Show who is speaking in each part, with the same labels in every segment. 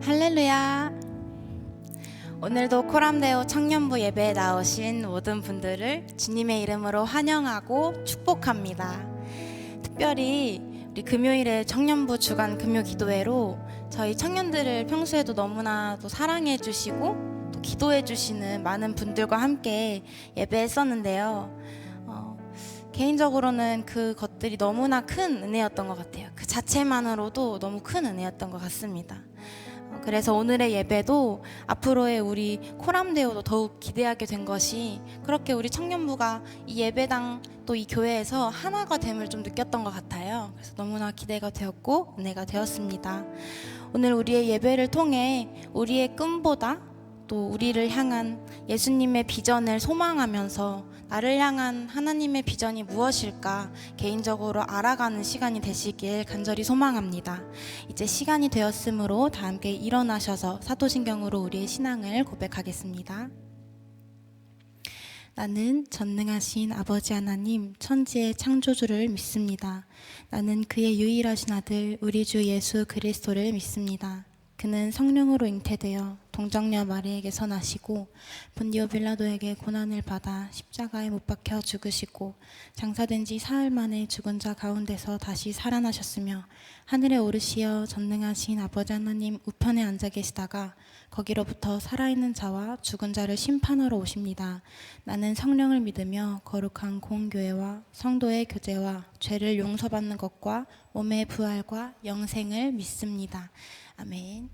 Speaker 1: 할렐루야. 오늘도 코람데오 청년부 예배에 나오신 모든 분들을 주님의 이름으로 환영하고 축복합니다. 특별히 우리 금요일에 청년부 주간 금요 기도회로 저희 청년들을 평소에도 너무나도 사랑해 주시고 또 기도해 주시는 많은 분들과 함께 예배했었는데요. 개인적으로는 그것들이 너무나 큰 은혜였던 것 같아요. 그 자체만으로도 너무 큰 은혜였던 것 같습니다. 그래서 오늘의 예배도 앞으로의 우리 코람데오도 더욱 기대하게 된 것이, 그렇게 우리 청년부가 이 예배당 또 이 교회에서 하나가 됨을 좀 느꼈던 것 같아요. 그래서 너무나 기대가 되었고 은혜가 되었습니다. 오늘 우리의 예배를 통해 우리의 꿈보다 또 우리를 향한 예수님의 비전을 소망하면서 나를 향한 하나님의 비전이 무엇일까 개인적으로 알아가는 시간이 되시길 간절히 소망합니다. 이제 시간이 되었으므로 다 함께 일어나셔서 사도신경으로 우리의 신앙을 고백하겠습니다. 나는 전능하신 아버지 하나님 천지의 창조주를 믿습니다. 나는 그의 유일하신 아들 우리 주 예수 그리스도를 믿습니다. 그는 성령으로 잉태되어 동정녀 마리에게서 나시고 본디오 빌라도에게 고난을 받아 십자가에 못 박혀 죽으시고 장사된 지 사흘 만에 죽은 자 가운데서 다시 살아나셨으며 하늘에 오르시어 전능하신 아버지 하나님 우편에 앉아 계시다가 거기로부터 살아있는 자와 죽은 자를 심판하러 오십니다. 나는 성령을 믿으며 거룩한 공교회와 성도의 교제와 죄를 용서받는 것과 몸의 부활과 영생을 믿습니다. 아멘.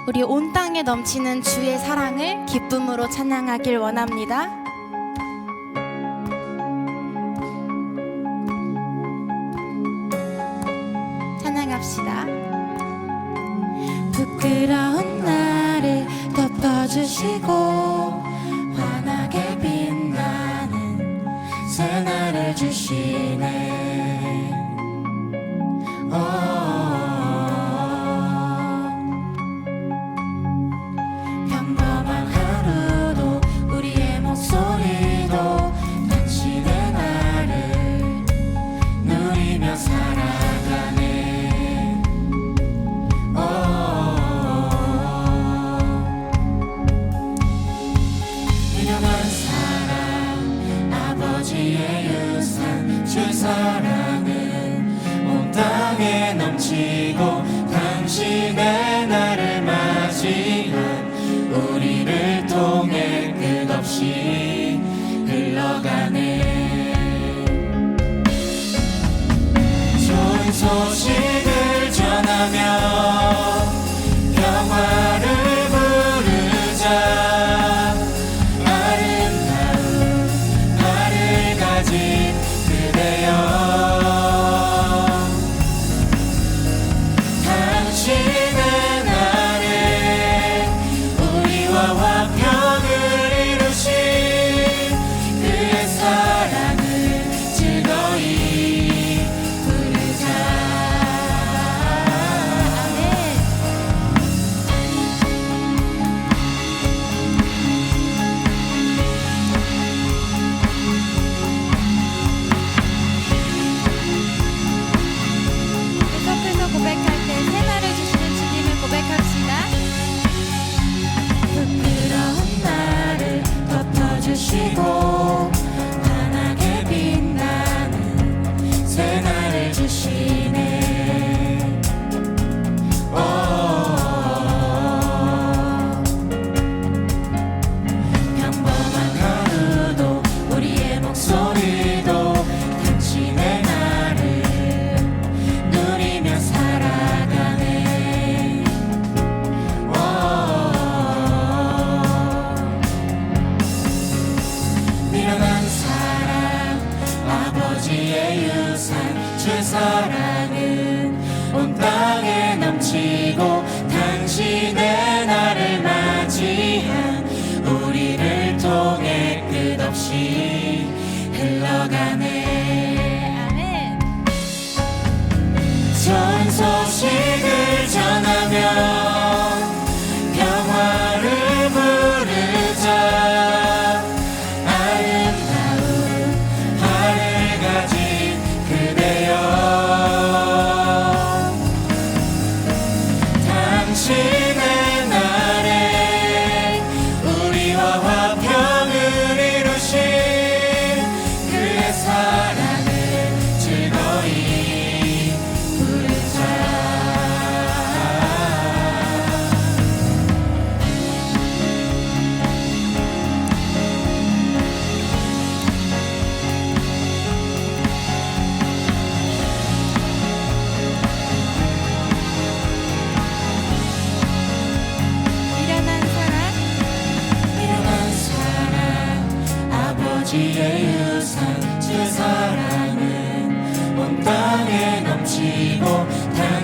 Speaker 1: 우리 온 땅에 넘치는 주의 사랑을 기쁨으로 찬양하길 원합니다. 찬양합시다. 부끄러운 나를 덮어주시고 환하게 빛나는 새 날을 주시네. 평범한 하루도 우리의 목소리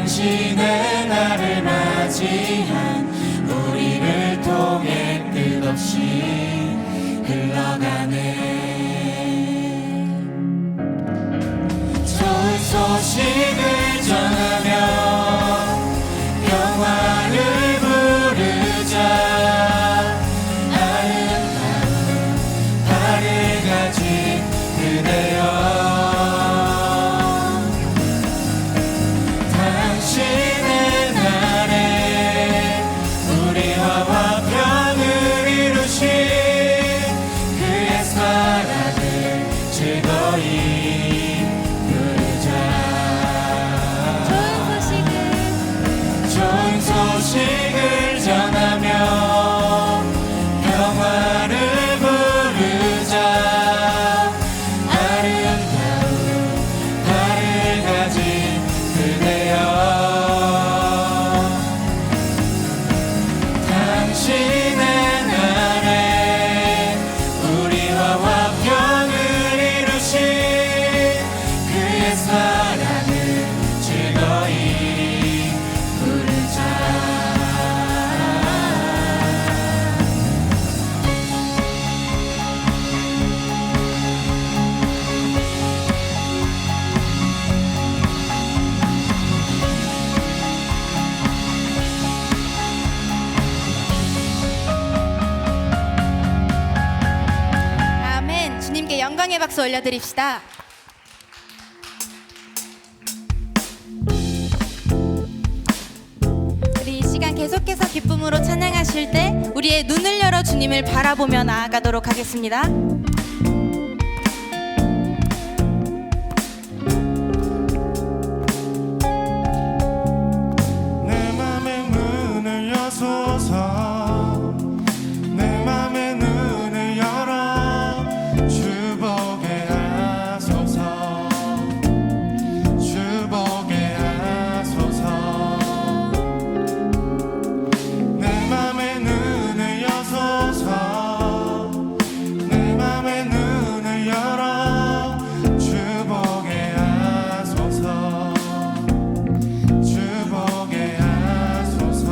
Speaker 2: 당신의 나를 맞이한 우리를 통해 끝없이 흘러가네. 좋은 소식을 전하며 평화를 부르자. 아름다운 발을 가진 그대여, 당신의 날에 우리와 화평을 이루신 그의 사랑을 즐거이 부르자. 좋은 소식을 전하며 평화를 부르자. 아름다운 발을 가진 그대여, 당신의 날에 우리와 화평을 이루신 그의 사랑을 즐거이 부르자.
Speaker 1: 아멘. 주님께 영광의 박수 올려드립시다. 우리 이 시간 계속해서 기쁨으로 찬양하실 때 우리의 눈을 열어 주님을 바라보며 나아가도록 하겠습니다.
Speaker 2: 내 맘의 문을 여소서, 내 맘의 눈을 열어 주보게 하소서, 주보게 하소서. 내 맘의 눈을 여소서, 내 맘의 눈을 열어 주보게 하소서, 주보게 하소서.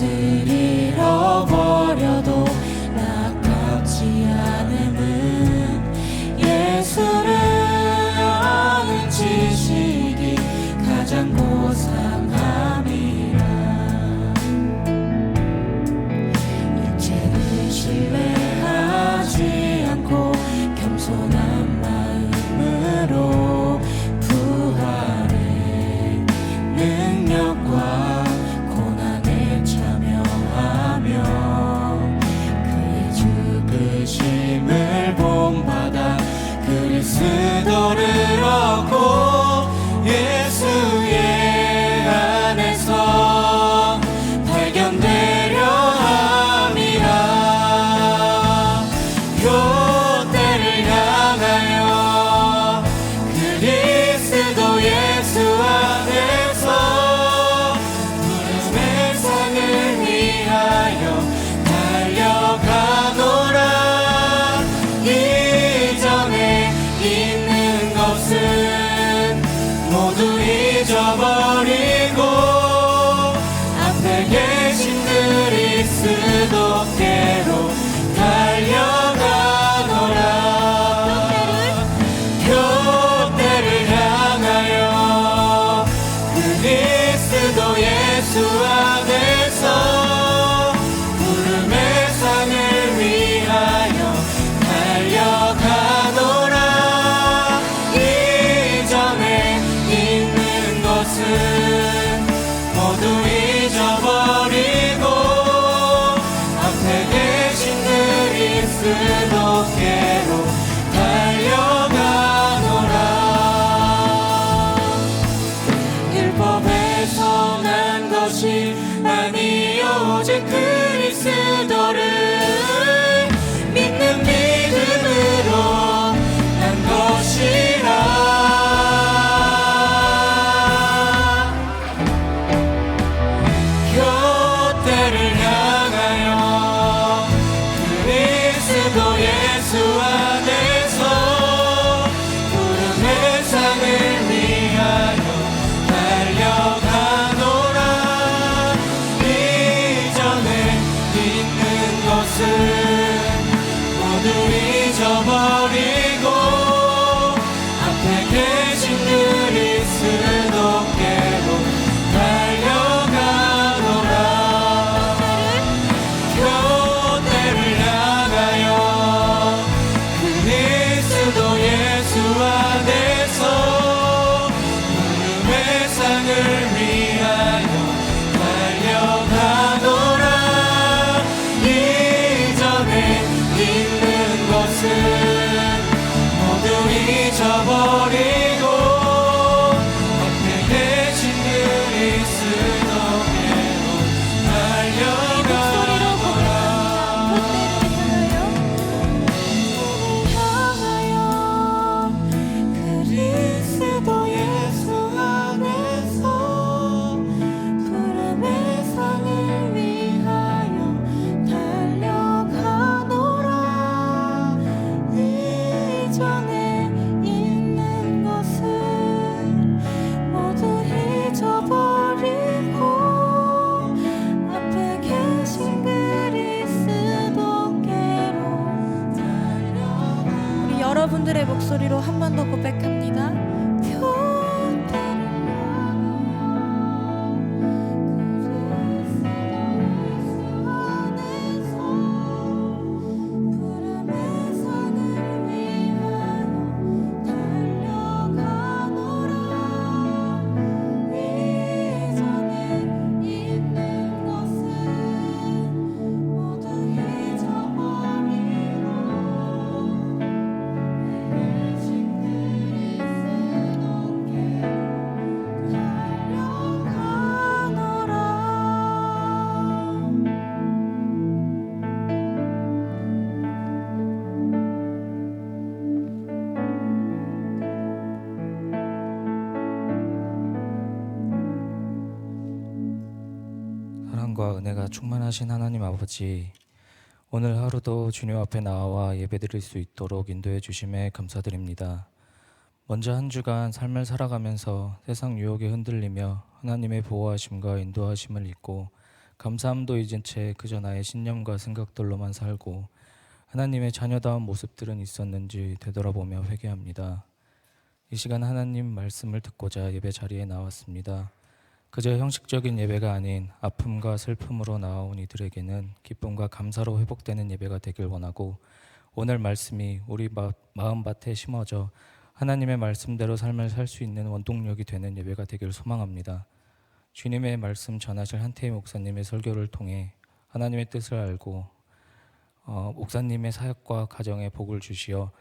Speaker 1: 것을 잃어버려도 아깝지 않음은 예수를 아는 지식이 가장 고상함이라. 육체를 신뢰하지 않고 겸손한 마음으로 부활의 능력과 고난에 참여하며 그의 죽으심을 본받아 그리스도를 얻고 예수의 안에서 발견되려 함이라. 교대를 향하여 그리스도 예수 안에서 부름의 상을 위하여 달려가노라. 이전에 있는 것은 모두 잊어버리고 앞에 계신 그리스도께로 달려가노라. 교대를 향하여 그리스도 예수 안에서 부름의 상을 위하여 달려가노라. 이전에 있는 것은 모두 잊어버리고 앞에 계신 그리스도께로 달려가노라. 율법에서 난 것이 아니요 오직 그리스도를 믿는 믿음으로 난 것이라. 교대를 향하여 그리스도 예수 안에서 부름의 상을 위하여 달려가노라. 이전에 있는 것은 모두 잊어버리고 앞에 계신 그리스도께로 달려가노라. 교대를 향하여 그리스도 예수 안에서 부름의 상을 위하여 달려가노라. 이전에 있는 것은 모두 잊어버리고 앞에 계신 그리스도께로 달려가노라. 그리스도 예수 안에서 부름의 상을 위하여 달려가노라. 이전에 있는 것은 모두 잊어버리고 앞에 계신 그리스도께로 달려가. 우리 여러분들의 목소리로 한 번 더 고백합니다.
Speaker 3: 사랑과 은혜가 충만하신 하나님 아버지, 오늘 하루도 주님 앞에 나와 예배드릴 수 있도록 인도해 주심에 감사드립니다. 먼저 한 주간 삶을 살아가면서 세상 유혹에 흔들리며 하나님의 보호하심과 인도하심을 잊고 감사함도 잊은 채 그저 나의 신념과 생각들로만 살고 하나님의 자녀다운 모습들은 있었는지 되돌아보며 회개합니다. 이 시간 하나님 말씀을 듣고자 예배 자리에 나왔습니다. 그저 형식적인 예배가 아닌 아픔과 슬픔으로 나아온 이들에게는 기쁨과 감사로 회복되는 예배가 되길 원하고, 오늘 말씀이 우리 마음밭에 심어져 하나님의 말씀대로 삶을 살 수 있는 원동력이 되는 예배가 되길 소망합니다. 주님의 말씀 전하실 한태희 목사님의 설교를 통해 하나님의 뜻을 알고 목사님의 사역과 가정에 복을 주시어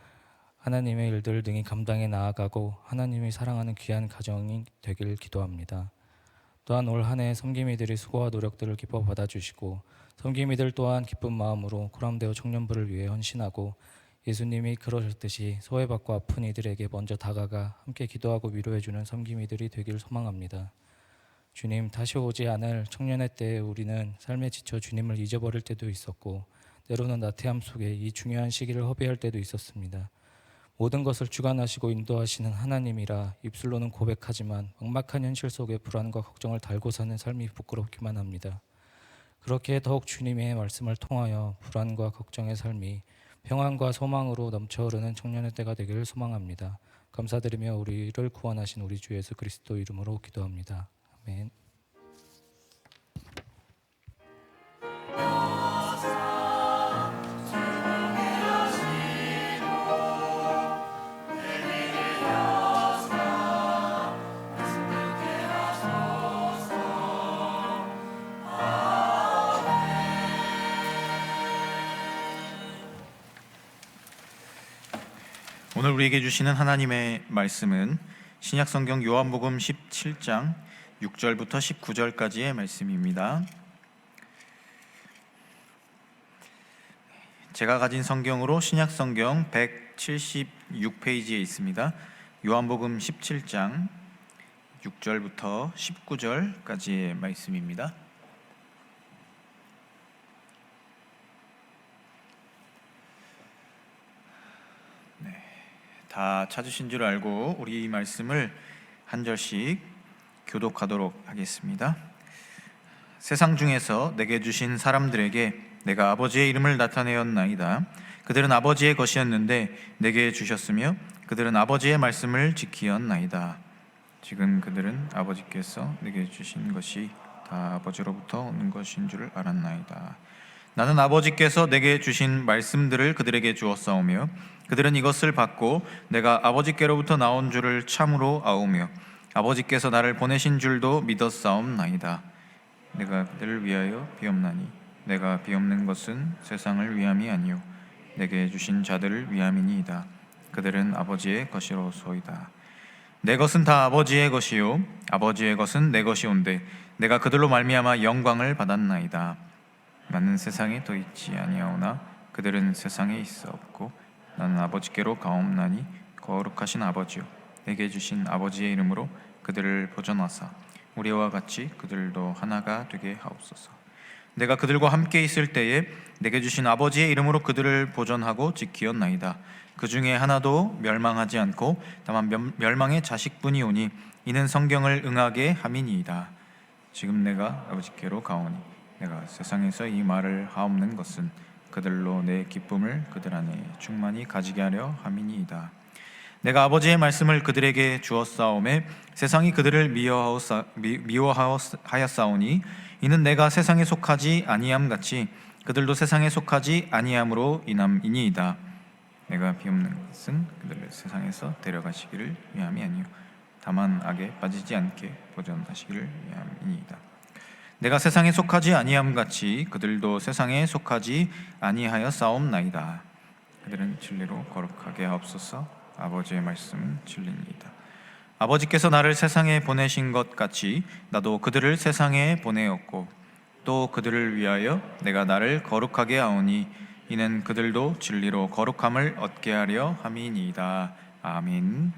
Speaker 3: 하나님의 일들을 능히 감당해 나아가고 하나님이 사랑하는 귀한 가정이 되길 기도합니다. 또한 올 한 해 섬김이들의 수고와 노력들을 기뻐 받아주시고, 섬김이들 또한 기쁜 마음으로 코람데오 청년부를 위해 헌신하고 예수님이 그러셨듯이 소외받고 아픈 이들에게 먼저 다가가 함께 기도하고 위로해주는 섬김이들이 되길 소망합니다. 주님, 다시 오지 않을 청년의 때에 우리는 삶에 지쳐 주님을 잊어버릴 때도 있었고, 때로는 나태함 속에 이 중요한 시기를 허비할 때도 있었습니다. 모든 것을 주관하시고 인도하시는 하나님이라 입술로는 고백하지만 막막한 현실 속에 불안과 걱정을 달고 사는 삶이 부끄럽기만 합니다. 그렇게 더욱 주님의 말씀을 통하여 불안과 걱정의 삶이 평안과 소망으로 넘쳐흐르는 청년의 때가 되기를 소망합니다. 감사드리며 우리를 구원하신 우리 주 예수 그리스도 이름으로 기도합니다. 아멘.
Speaker 4: 오늘 우리에게 주시는 하나님의 말씀은 신약성경 요한복음 17장 6절부터 19절까지의 말씀입니다. 제가 가진 성경으로 신약성경 176페이지에 있습니다. 요한복음 17장 6절부터 19절까지의 말씀입니다. 다 찾으신 줄 알고 우리 이 말씀을 한 절씩 교독하도록 하겠습니다. 세상 중에서 내게 주신 사람들에게 내가 아버지의 이름을 나타내었나이다. 그들은 아버지의 것이었는데 내게 주셨으며 그들은 아버지의 말씀을 지키었나이다. 지금 그들은 아버지께서 내게 주신 것이 다 아버지로부터 오는 것인 줄 알았나이다. 나는 아버지께서 내게 주신 말씀들을 그들에게 주었사오며 그들은 이것을 받고 내가 아버지께로부터 나온 줄을 참으로 아오며 아버지께서 나를 보내신 줄도 믿었사옵나이다. 내가 그들을 위하여 비옵나니 내가 비옵는 것은 세상을 위함이 아니요 내게 주신 자들을 위함이니이다. 그들은 아버지의 것이로소이다. 내 것은 다 아버지의 것이요 아버지의 것은 내 것이온데 내가 그들로 말미암아 영광을 받았나이다. 나는 세상에 더 있지 아니하오나 그들은 세상에 있어 없고 나는 아버지께로 가옵나니 거룩하신 아버지요 내게 주신 아버지의 이름으로 그들을 보존하사 우리와 같이 그들도 하나가 되게 하옵소서. 내가 그들과 함께 있을 때에 내게 주신 아버지의 이름으로 그들을 보존하고 지키었나이다. 그 중에 하나도 멸망하지 않고 다만 멸망의 자식뿐이 오니 이는 성경을 응하게 함이니이다. 지금 내가 아버지께로 가오니 내가 세상에서 이 말을 하옵는 것은 그들로 내 기쁨을 그들 안에 충만히 가지게 하려 함이니이다. 내가 아버지의 말씀을 그들에게 주었사오매 세상이 그들을 미워하였사오니 이는 내가 세상에 속하지 아니함 같이 그들도 세상에 속하지 아니함으로 인함이니이다. 내가 비옵는 것은 그들을 세상에서 데려가시기를 위함이 아니요 다만 악에 빠지지 않게 보존하시기를 위함이니이다. 내가 세상에 속하지 아니함 같이 그들도 세상에 속하지 아니하였사옵나이다. 그들은 진리로 거룩하게 하옵소서. 아버지의 말씀은 진리니이다. 아버지께서 나를 세상에 보내신 것 같이 나도 그들을 세상에 보내었고 또 그들을 위하여 내가 나를 거룩하게 하오니 이는 그들도 진리로 거룩함을 얻게 하려 함이니이다. 아멘.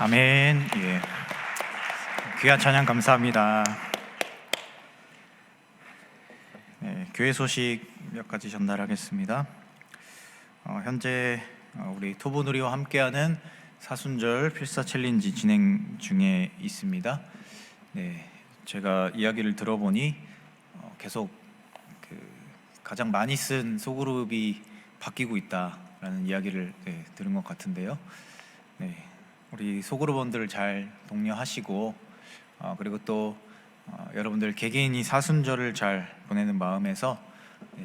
Speaker 4: 아멘. 예. 귀한 찬양 감사합니다. 네, 교회 소식 몇 가지 전달하겠습니다. 현재 우리 토보누리와 함께하는 사순절 필사 챌린지 진행 중에 있습니다. 네, 제가 이야기를 들어보니 계속 가장 많이 쓴 소그룹이 바뀌고 있다라는 이야기를 들은 것 같은데요. 네, 우리 소그룹원들 잘 독려하시고 그리고 또 여러분들 개개인이 사순절을 잘 보내는 마음에서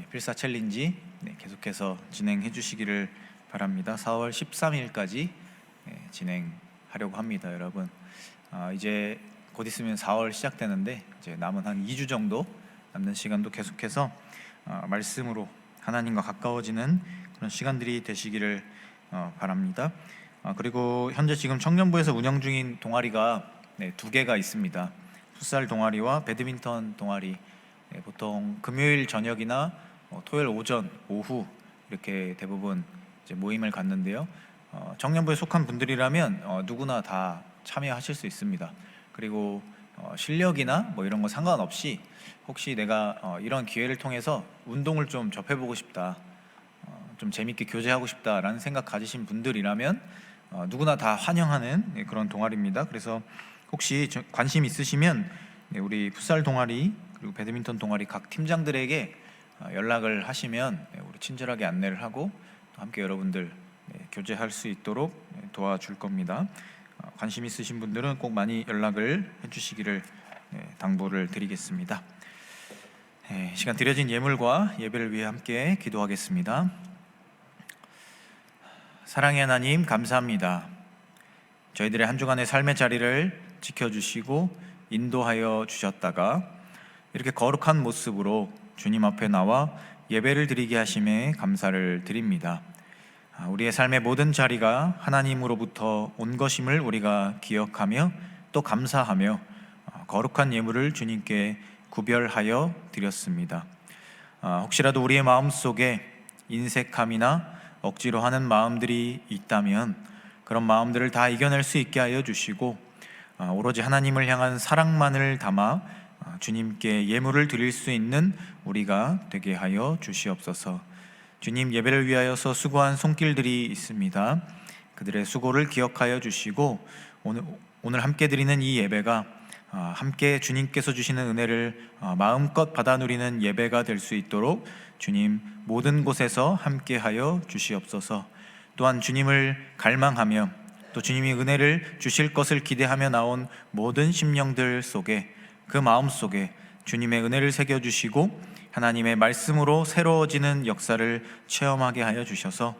Speaker 4: 필사 챌린지 계속해서 진행해 주시기를 바랍니다. 4월 13일까지 진행하려고 합니다. 여러분, 이제 곧 있으면 4월 시작되는데 이제 남은 한 2주 정도 남는 시간도 계속해서 말씀으로 하나님과 가까워지는 그런 시간들이 되시기를 바랍니다. 그리고 현재 지금 청년부에서 운영 중인 동아리가 2개가 있습니다. 풋살 동아리와 배드민턴 동아리. 보통 금요일 저녁이나 토요일 오전, 오후 이렇게 대부분 이제 모임을 갖는데요. 청년부에 속한 분들이라면 누구나 다 참여하실 수 있습니다. 그리고 실력이나 뭐 이런 거 상관없이 혹시 내가 이런 기회를 통해서 운동을 좀 접해보고 싶다, 좀 재밌게 교제하고 싶다라는 생각 가지신 분들이라면 누구나 다 환영하는 그런 동아리입니다. 그래서 혹시 관심 있으시면 우리 풋살 동아리 그리고 배드민턴 동아리 각 팀장들에게 연락을 하시면 우리 친절하게 안내를 하고 또 함께 여러분들 교제할 수 있도록 도와줄 겁니다. 관심 있으신 분들은 꼭 많이 연락을 해주시기를 당부를 드리겠습니다. 시간 드려진 예물과 예배를 위해 함께 기도하겠습니다. 사랑의 하나님, 감사합니다. 저희들의 한 주간의 삶의 자리를 지켜주시고 인도하여 주셨다가 이렇게 거룩한 모습으로 주님 앞에 나와 예배를 드리게 하심에 감사를 드립니다. 우리의 삶의 모든 자리가 하나님으로부터 온 것임을 우리가 기억하며 또 감사하며 거룩한 예물을 주님께 구별하여 드렸습니다. 혹시라도 우리의 마음속에 인색함이나 억지로 하는 마음들이 있다면 그런 마음들을 다 이겨낼 수 있게 하여 주시고 오로지 하나님을 향한 사랑만을 담아 주님께 예물을 드릴 수 있는 우리가 되게 하여 주시옵소서. 주님, 예배를 위하여서 수고한 손길들이 있습니다. 그들의 수고를 기억하여 주시고 오늘 함께 드리는 이 예배가 함께 주님께서 주시는 은혜를 마음껏 받아 누리는 예배가 될 수 있도록 주님 모든 곳에서 함께하여 주시옵소서. 또한 주님을 갈망하며 또 주님이 은혜를 주실 것을 기대하며 나온 모든 심령들 속에 그 마음 속에 주님의 은혜를 새겨주시고 하나님의 말씀으로 새로워지는 역사를 체험하게 하여 주셔서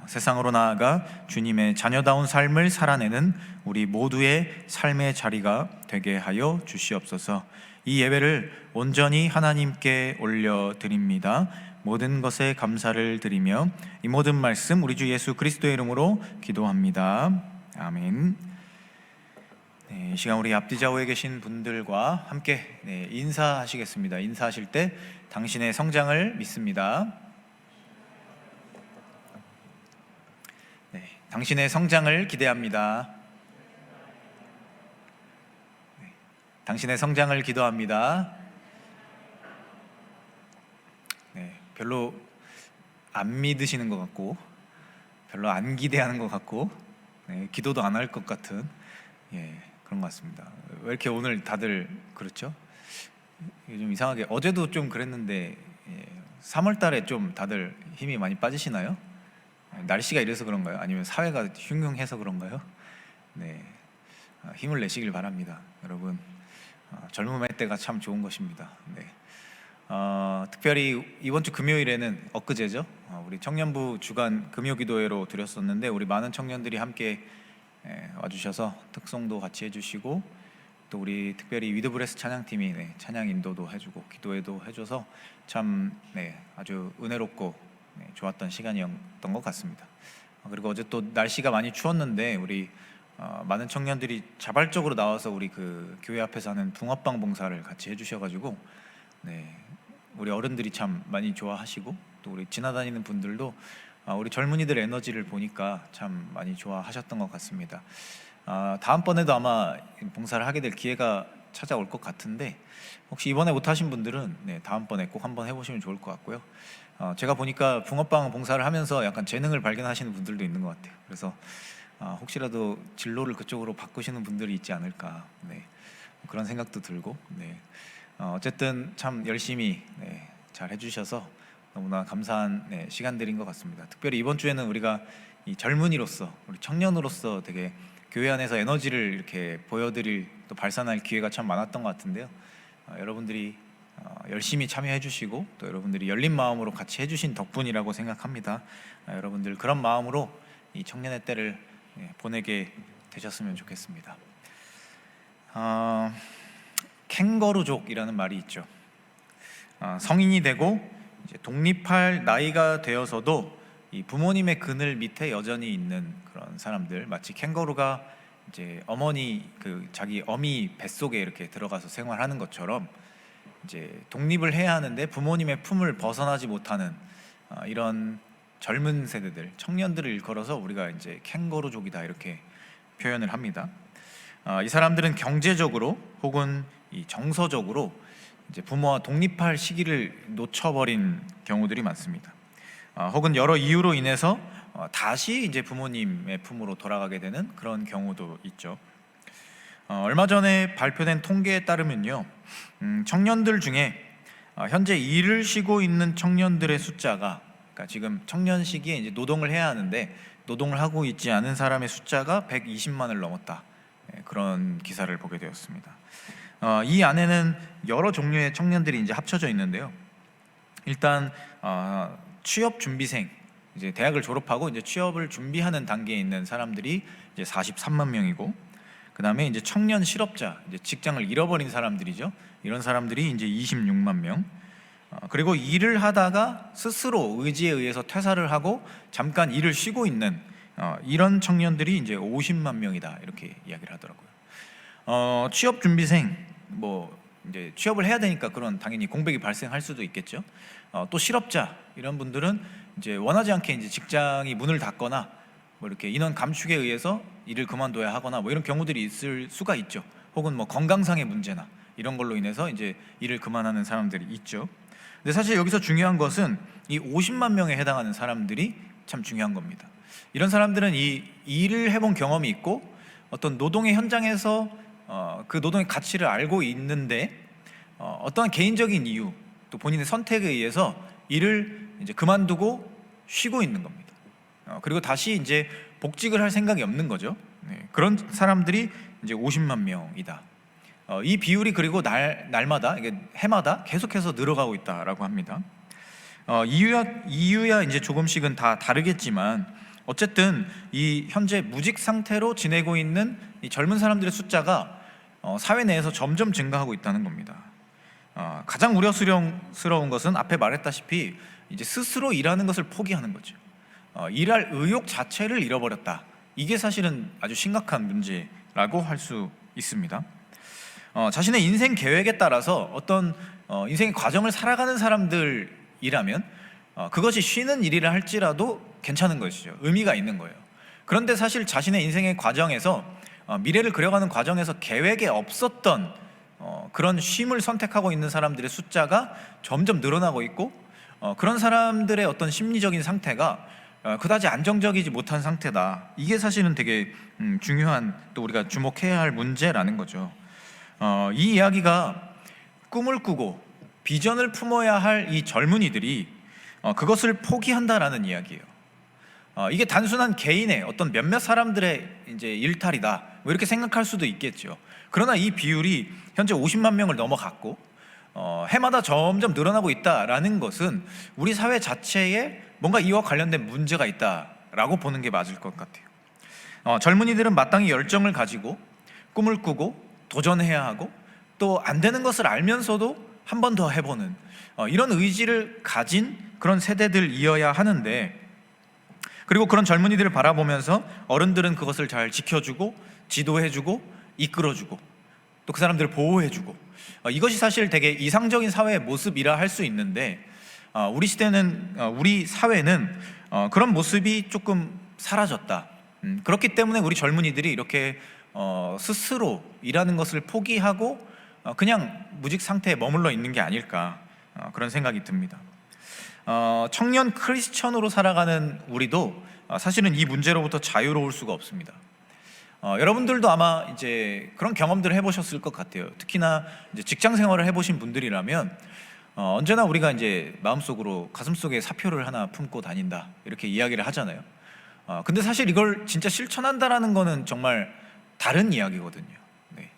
Speaker 4: 세상으로 나아가 주님의 자녀다운 삶을 살아내는 우리 모두의 삶의 자리가 되게 하여 주시옵소서. 이 예배를 온전히 하나님께 올려드립니다. 모든 것에 감사를 드리며 이 모든 말씀 우리 주 예수 그리스도의 이름으로 기도합니다. 아멘. 이 시간 우리 앞뒤 좌우에 계신 분들과 함께 인사하시겠습니다. 인사하실 때 당신의 성장을 믿습니다. 당신의 성장을 기대합니다. 당신의 성장을 기도합니다. 별로 안 믿으시는 것 같고 별로 안 기대하는 것 같고 기도도 안 할 것 같은 그런 것 같습니다. 왜 이렇게 오늘 다들 그렇죠? 좀 이상하게 어제도 좀 그랬는데 3월 달에 좀 다들 힘이 많이 빠지시나요? 날씨가 이래서 그런가요? 아니면 사회가 흉흉해서 그런가요? 힘을 내시길 바랍니다. 여러분, 젊음의 때가 참 좋은 것입니다. 특별히 이번 주 금요일에는 엊그제죠. 우리 청년부 주간 금요기도회로 드렸었는데 우리 많은 청년들이 함께 와주셔서 특송도 같이 해주시고 또 우리 특별히 위드브레스 찬양팀이 찬양 인도도 해주고 기도회도 해줘서 참 아주 은혜롭고 좋았던 시간이었던 것 같습니다. 그리고 어제 또 날씨가 많이 추웠는데 우리 많은 청년들이 자발적으로 나와서 우리 그 교회 앞에서 하는 붕어빵 봉사를 같이 해주셔가지고 우리 어른들이 참 많이 좋아하시고 또 우리 지나다니는 분들도 우리 젊은이들 에너지를 보니까 참 많이 좋아하셨던 것 같습니다. 다음번에도 아마 봉사를 하게 될 기회가 찾아올 것 같은데 혹시 이번에 못하신 분들은 다음번에 꼭 한번 해보시면 좋을 것 같고요. 제가 보니까 붕어빵 봉사를 하면서 약간 재능을 발견하시는 분들도 있는 것 같아요. 그래서 혹시라도 진로를 그쪽으로 바꾸시는 분들이 있지 않을까 그런 생각도 들고 어쨌든 참 열심히 잘 해주셔서 너무나 감사한 시간들인 것 같습니다. 특별히 이번 주에는 우리가 이 젊은이로서 우리 청년으로서 되게 교회 안에서 에너지를 이렇게 보여드릴 또 발산할 기회가 참 많았던 것 같은데요. 여러분들이 열심히 참여해 주시고 또 여러분들이 열린 마음으로 같이 해주신 덕분이라고 생각합니다. 여러분들 그런 마음으로 이 청년의 때를 보내게 되셨으면 좋겠습니다. 캥거루족이라는 말이 있죠. 성인이 되고 이제 독립할 나이가 되어서도 이 부모님의 그늘 밑에 여전히 있는 그런 사람들, 마치 캥거루가 이제 어머니 자기 어미 뱃속에 이렇게 들어가서 생활하는 것처럼 이제 독립을 해야 하는데 부모님의 품을 벗어나지 못하는 이런 젊은 세대들, 청년들을 일컬어서 우리가 이제 캥거루족이다 이렇게 표현을 합니다. 이 사람들은 경제적으로 혹은 이 정서적으로 이제 부모와 독립할 시기를 놓쳐버린 경우들이 많습니다. 혹은 여러 이유로 인해서 다시 이제 부모님의 품으로 돌아가게 되는 그런 경우도 있죠. 얼마 전에 발표된 통계에 따르면요, 청년들 중에 현재 일을 쉬고 있는 청년들의 숫자가, 그러니까 지금 청년 시기에 이제 노동을 해야 하는데 노동을 하고 있지 않은 사람의 숫자가 120만을 넘었다. 그런 기사를 보게 되었습니다. 이 안에는 여러 종류의 청년들이 이제 합쳐져 있는데요. 일단 취업 준비생, 이제 대학을 졸업하고 이제 취업을 준비하는 단계에 있는 사람들이 이제 43만 명이고, 그 다음에 이제 청년 실업자, 이제 직장을 잃어버린 사람들이죠. 이런 사람들이 이제 26만 명. 그리고 일을 하다가 스스로 의지에 의해서 퇴사를 하고 잠깐 일을 쉬고 있는 이런 청년들이 이제 50만 명이다 이렇게 이야기를 하더라고요. 취업 준비생, 뭐 이제 취업을 해야 되니까 그런 당연히 공백이 발생할 수도 있겠죠. 또 실업자 이런 분들은 이제 원하지 않게 이제 직장이 문을 닫거나 뭐 이렇게 인원 감축에 의해서 일을 그만둬야 하거나 뭐 이런 경우들이 있을 수가 있죠. 혹은 뭐 건강상의 문제나 이런 걸로 인해서 이제 일을 그만하는 사람들이 있죠. 근데 사실 여기서 중요한 것은 이 50만 명에 해당하는 사람들이 참 중요한 겁니다. 이런 사람들은 이 일을 해본 경험이 있고 어떤 노동의 현장에서 그 노동의 가치를 알고 있는데 어떠한 개인적인 이유 또 본인의 선택에 의해서 일을 이제 그만두고 쉬고 있는 겁니다. 그리고 다시 이제 복직을 할 생각이 없는 거죠. 그런 사람들이 이제 50만 명이다. 이 비율이 그리고 날마다 이게 해마다 계속해서 늘어가고 있다라고 합니다. 이유야 이제 조금씩은 다 다르겠지만 어쨌든 이 현재 무직 상태로 지내고 있는 이 젊은 사람들의 숫자가 사회 내에서 점점 증가하고 있다는 겁니다. 가장 우려스러운 것은 앞에 말했다시피 이제 스스로 일하는 것을 포기하는 거죠. 일할 의욕 자체를 잃어버렸다. 이게 사실은 아주 심각한 문제라고 할 수 있습니다. 자신의 인생 계획에 따라서 어떤 인생의 과정을 살아가는 사람들이라면 그것이 쉬는 일이라 할지라도 괜찮은 것이죠. 의미가 있는 거예요. 그런데 사실 자신의 인생의 과정에서 미래를 그려가는 과정에서 계획에 없었던 그런 쉼을 선택하고 있는 사람들의 숫자가 점점 늘어나고 있고 그런 사람들의 어떤 심리적인 상태가 그다지 안정적이지 못한 상태다. 이게 사실은 되게 중요한 또 우리가 주목해야 할 문제라는 거죠. 이 이야기가 꿈을 꾸고 비전을 품어야 할 이 젊은이들이 그것을 포기한다라는 이야기예요. 이게 단순한 개인의 어떤 몇몇 사람들의 이제 일탈이다 뭐 이렇게 생각할 수도 있겠죠. 그러나 이 비율이 현재 50만 명을 넘어갔고 해마다 점점 늘어나고 있다라는 것은 우리 사회 자체에 뭔가 이와 관련된 문제가 있다라고 보는 게 맞을 것 같아요. 젊은이들은 마땅히 열정을 가지고 꿈을 꾸고 도전해야 하고 또 안 되는 것을 알면서도 한 번 더 해보는 이런 의지를 가진 그런 세대들이어야 하는데, 그리고 그런 젊은이들을 바라보면서 어른들은 그것을 잘 지켜주고 지도해주고 이끌어주고 또 그 사람들을 보호해주고 이것이 사실 되게 이상적인 사회의 모습이라 할 수 있는데 우리 시대는 우리 사회는 그런 모습이 조금 사라졌다. 그렇기 때문에 우리 젊은이들이 이렇게 스스로 일하는 것을 포기하고 그냥 무직 상태에 머물러 있는 게 아닐까, 그런 생각이 듭니다. 청년 크리스천으로 살아가는 우리도 사실은 이 문제로부터 자유로울 수가 없습니다. 여러분들도 아마 이제 그런 경험들을 해보셨을 것 같아요. 특히나 이제 직장 생활을 해보신 분들이라면 언제나 우리가 이제 마음속으로 가슴속에 사표를 하나 품고 다닌다, 이렇게 이야기를 하잖아요. 근데 사실 이걸 진짜 실천한다라는 거는 정말 다른 이야기거든요. 네.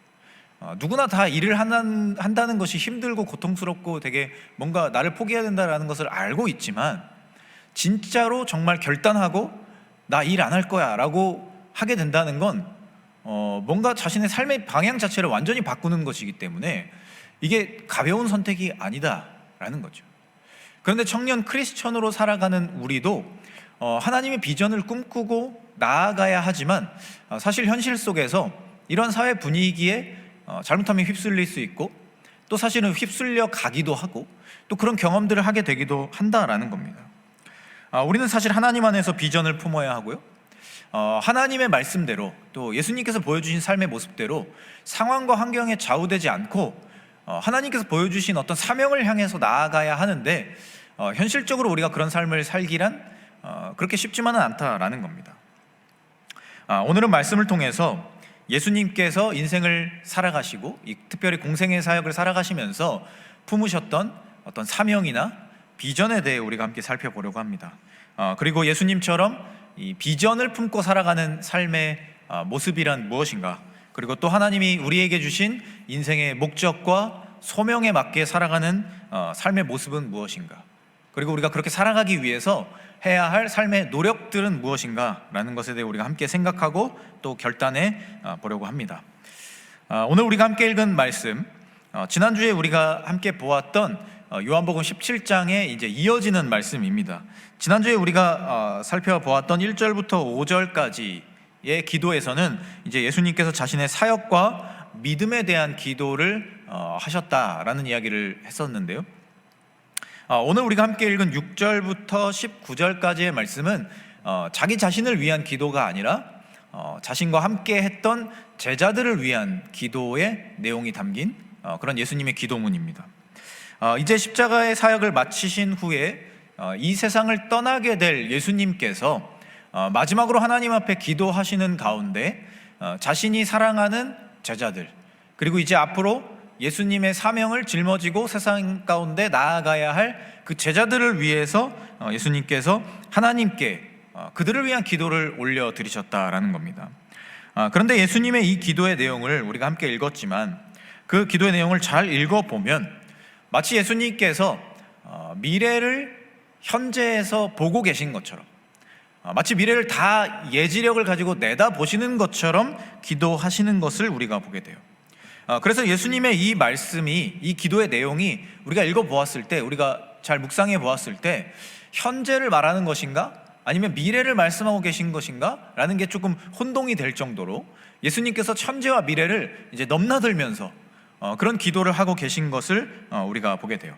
Speaker 4: 누구나 다 일을 한다는 것이 힘들고 고통스럽고 되게 뭔가 나를 포기해야 된다라는 것을 알고 있지만, 진짜로 정말 결단하고 나 일 안 할 거야 라고 하게 된다는 건 뭔가 자신의 삶의 방향 자체를 완전히 바꾸는 것이기 때문에 이게 가벼운 선택이 아니다라는 거죠. 그런데 청년 크리스천으로 살아가는 우리도 하나님의 비전을 꿈꾸고 나아가야 하지만, 사실 현실 속에서 이런 사회 분위기에 잘못하면 휩쓸릴 수 있고, 또 사실은 휩쓸려 가기도 하고, 또 그런 경험들을 하게 되기도 한다라는 겁니다. 우리는 사실 하나님 안에서 비전을 품어야 하고요, 하나님의 말씀대로 또 예수님께서 보여주신 삶의 모습대로 상황과 환경에 좌우되지 않고 하나님께서 보여주신 어떤 사명을 향해서 나아가야 하는데, 현실적으로 우리가 그런 삶을 살기란 그렇게 쉽지만은 않다라는 겁니다. 오늘은 말씀을 통해서 예수님께서 인생을 살아가시고 특별히 공생의 사역을 살아가시면서 품으셨던 어떤 사명이나 비전에 대해 우리가 함께 살펴보려고 합니다. 그리고 예수님처럼 이 비전을 품고 살아가는 삶의 모습이란 무엇인가, 그리고 또 하나님이 우리에게 주신 인생의 목적과 소명에 맞게 살아가는 삶의 모습은 무엇인가, 그리고 우리가 그렇게 살아가기 위해서 해야 할 삶의 노력들은 무엇인가 라는 것에 대해 우리가 함께 생각하고 또 결단해 보려고 합니다. 오늘 우리가 함께 읽은 말씀, 지난주에 우리가 함께 보았던 요한복음 17장에 이제 이어지는 말씀입니다. 지난주에 우리가 살펴보았던 1절부터 5절까지의 기도에서는 이제 예수님께서 자신의 사역과 믿음에 대한 기도를 하셨다라는 이야기를 했었는데요. 오늘 우리가 함께 읽은 6절부터 19절까지의 말씀은 자기 자신을 위한 기도가 아니라 자신과 함께 했던 제자들을 위한 기도의 내용이 담긴 그런 예수님의 기도문입니다. 이제 십자가의 사역을 마치신 후에 이 세상을 떠나게 될 예수님께서 마지막으로 하나님 앞에 기도하시는 가운데 자신이 사랑하는 제자들, 그리고 이제 앞으로 예수님의 사명을 짊어지고 세상 가운데 나아가야 할 그 제자들을 위해서 예수님께서 하나님께 그들을 위한 기도를 올려드리셨다라는 겁니다. 그런데 예수님의 이 기도의 내용을 우리가 함께 읽었지만, 그 기도의 내용을 잘 읽어보면 마치 예수님께서 미래를 현재에서 보고 계신 것처럼, 마치 미래를 다 예지력을 가지고 내다보시는 것처럼 기도하시는 것을 우리가 보게 돼요. 그래서 예수님의 이 말씀이, 이 기도의 내용이 우리가 읽어보았을 때, 우리가 잘 묵상해 보았을 때 현재를 말하는 것인가 아니면 미래를 말씀하고 계신 것인가 라는 게 조금 혼동이 될 정도로 예수님께서 현재와 미래를 이제 넘나들면서 그런 기도를 하고 계신 것을 우리가 보게 돼요.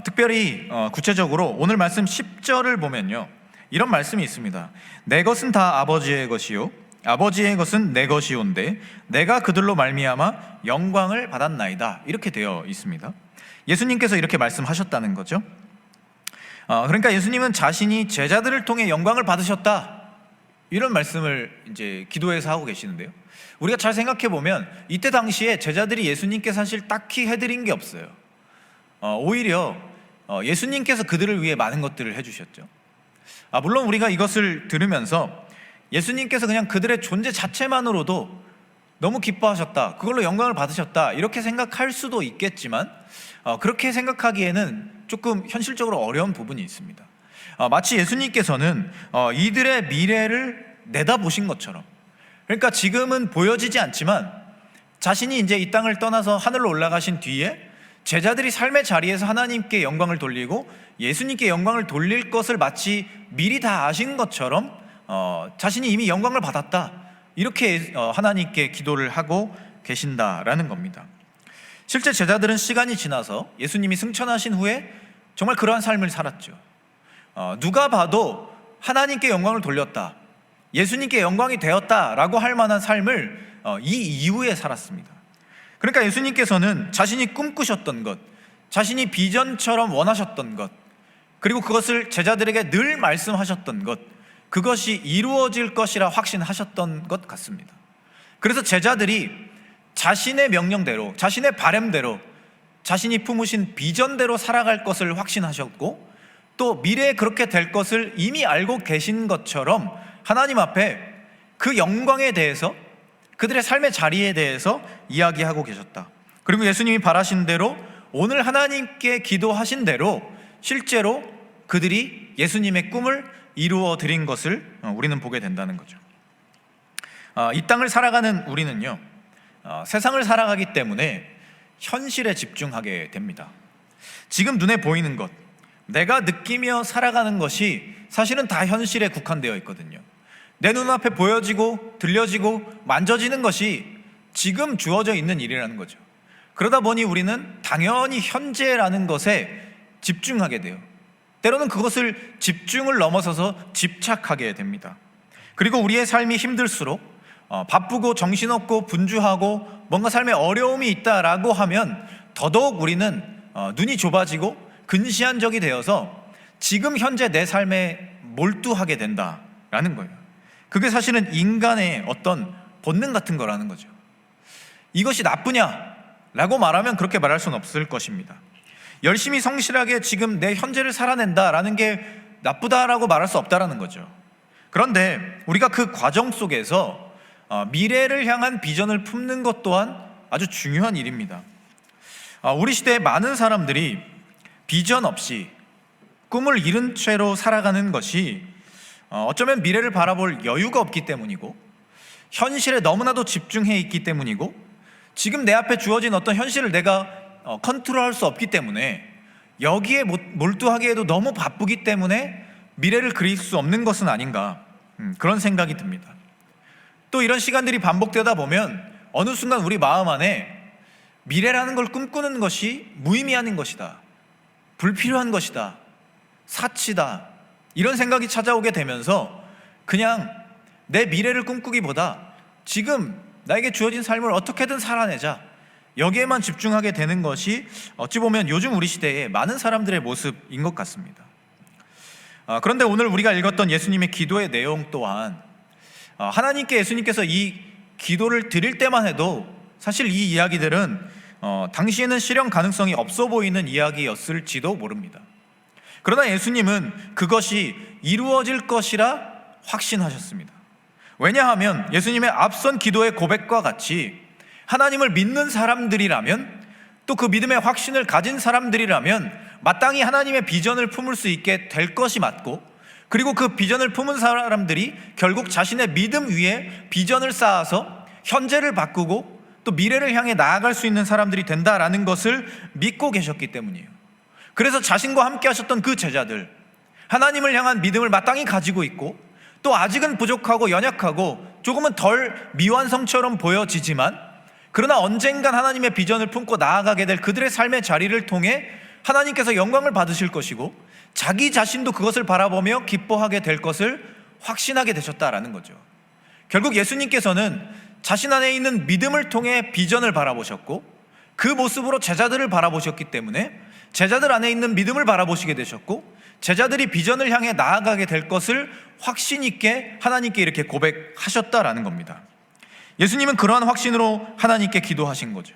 Speaker 4: 특별히 구체적으로 오늘 말씀 10절을 보면요, 이런 말씀이 있습니다. 내 것은 다 아버지의 것이요 아버지의 것은 내 것이온데 내가 그들로 말미암아 영광을 받았나이다, 이렇게 되어 있습니다. 예수님께서 이렇게 말씀하셨다는 거죠. 그러니까 예수님은 자신이 제자들을 통해 영광을 받으셨다, 이런 말씀을 이제 기도에서 하고 계시는데요, 우리가 잘 생각해 보면 이때 당시에 제자들이 예수님께 사실 딱히 해드린 게 없어요. 오히려 예수님께서 그들을 위해 많은 것들을 해주셨죠. 물론 우리가 이것을 들으면서 예수님께서 그냥 그들의 존재 자체만으로도 너무 기뻐하셨다, 그걸로 영광을 받으셨다, 이렇게 생각할 수도 있겠지만 그렇게 생각하기에는 조금 현실적으로 어려운 부분이 있습니다. 마치 예수님께서는 이들의 미래를 내다보신 것처럼, 그러니까 지금은 보여지지 않지만 자신이 이제 이 땅을 떠나서 하늘로 올라가신 뒤에 제자들이 삶의 자리에서 하나님께 영광을 돌리고 예수님께 영광을 돌릴 것을 마치 미리 다 아신 것처럼 자신이 이미 영광을 받았다, 이렇게 하나님께 기도를 하고 계신다라는 겁니다. 실제 제자들은 시간이 지나서 예수님이 승천하신 후에 정말 그러한 삶을 살았죠. 누가 봐도 하나님께 영광을 돌렸다, 예수님께 영광이 되었다라고 할 만한 삶을 이 이후에 살았습니다. 그러니까 예수님께서는 자신이 꿈꾸셨던 것, 자신이 비전처럼 원하셨던 것, 그리고 그것을 제자들에게 늘 말씀하셨던 것, 그것이 이루어질 것이라 확신하셨던 것 같습니다. 그래서 제자들이 자신의 명령대로, 자신의 바램대로, 자신이 품으신 비전대로 살아갈 것을 확신하셨고, 또 미래에 그렇게 될 것을 이미 알고 계신 것처럼 하나님 앞에 그 영광에 대해서, 그들의 삶의 자리에 대해서 이야기하고 계셨다. 그리고 예수님이 바라신 대로, 오늘 하나님께 기도하신 대로 실제로 그들이 예수님의 꿈을 이루어 드린 것을 우리는 보게 된다는 거죠. 이 땅을 살아가는 우리는요, 세상을 살아가기 때문에 현실에 집중하게 됩니다. 지금 눈에 보이는 것, 내가 느끼며 살아가는 것이 사실은 다 현실에 국한되어 있거든요. 내 눈앞에 보여지고 들려지고 만져지는 것이 지금 주어져 있는 일이라는 거죠. 그러다 보니 우리는 당연히 현재라는 것에 집중하게 돼요. 때로는 그것을 집중을 넘어서서 집착하게 됩니다. 그리고 우리의 삶이 힘들수록 바쁘고 정신없고 분주하고 뭔가 삶에 어려움이 있다라고 하면 더더욱 우리는 눈이 좁아지고 근시안적이 되어서 지금 현재 내 삶에 몰두하게 된다라는 거예요. 그게 사실은 인간의 어떤 본능 같은 거라는 거죠. 이것이 나쁘냐라고 말하면 그렇게 말할 수는 없을 것입니다. 열심히 성실하게 지금 내 현재를 살아낸다라는 게 나쁘다라고 말할 수 없다라는 거죠. 그런데 우리가 그 과정 속에서 미래를 향한 비전을 품는 것 또한 아주 중요한 일입니다. 우리 시대에 많은 사람들이 비전 없이 꿈을 잃은 채로 살아가는 것이 어쩌면 미래를 바라볼 여유가 없기 때문이고, 현실에 너무나도 집중해 있기 때문이고, 지금 내 앞에 주어진 어떤 현실을 내가 컨트롤할 수 없기 때문에, 여기에 몰두하기에도 너무 바쁘기 때문에 미래를 그릴 수 없는 것은 아닌가, 그런 생각이 듭니다. 또 이런 시간들이 반복되다 보면 어느 순간 우리 마음 안에 미래라는 걸 꿈꾸는 것이 무의미한 것이다, 불필요한 것이다, 사치다, 이런 생각이 찾아오게 되면서 그냥 내 미래를 꿈꾸기보다 지금 나에게 주어진 삶을 어떻게든 살아내자, 여기에만 집중하게 되는 것이 어찌 보면 요즘 우리 시대의 많은 사람들의 모습인 것 같습니다. 그런데 오늘 우리가 읽었던 예수님의 기도의 내용 또한 하나님께 예수님께서 이 기도를 드릴 때만 해도 사실 이 이야기들은 당시에는 실현 가능성이 없어 보이는 이야기였을지도 모릅니다. 그러나 예수님은 그것이 이루어질 것이라 확신하셨습니다. 왜냐하면 예수님의 앞선 기도의 고백과 같이 하나님을 믿는 사람들이라면, 또 그 믿음의 확신을 가진 사람들이라면 마땅히 하나님의 비전을 품을 수 있게 될 것이 맞고, 그리고 그 비전을 품은 사람들이 결국 자신의 믿음 위에 비전을 쌓아서 현재를 바꾸고 또 미래를 향해 나아갈 수 있는 사람들이 된다라는 것을 믿고 계셨기 때문이에요. 그래서 자신과 함께 하셨던 그 제자들, 하나님을 향한 믿음을 마땅히 가지고 있고, 또 아직은 부족하고 연약하고 조금은 덜 미완성처럼 보여지지만, 그러나 언젠간 하나님의 비전을 품고 나아가게 될 그들의 삶의 자리를 통해 하나님께서 영광을 받으실 것이고, 자기 자신도 그것을 바라보며 기뻐하게 될 것을 확신하게 되셨다라는 거죠. 결국 예수님께서는 자신 안에 있는 믿음을 통해 비전을 바라보셨고, 그 모습으로 제자들을 바라보셨기 때문에 제자들 안에 있는 믿음을 바라보시게 되셨고, 제자들이 비전을 향해 나아가게 될 것을 확신 있게 하나님께 이렇게 고백하셨다라는 겁니다. 예수님은 그러한 확신으로 하나님께 기도하신 거죠.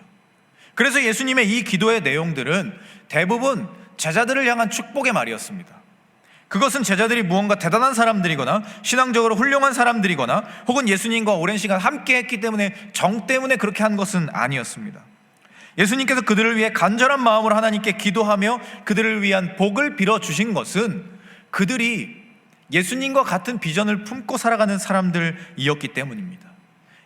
Speaker 4: 그래서 예수님의 이 기도의 내용들은 대부분 제자들을 향한 축복의 말이었습니다. 그것은 제자들이 무언가 대단한 사람들이거나 신앙적으로 훌륭한 사람들이거나 혹은 예수님과 오랜 시간 함께 했기 때문에 정 때문에 그렇게 한 것은 아니었습니다. 예수님께서 그들을 위해 간절한 마음으로 하나님께 기도하며 그들을 위한 복을 빌어주신 것은 그들이 예수님과 같은 비전을 품고 살아가는 사람들이었기 때문입니다.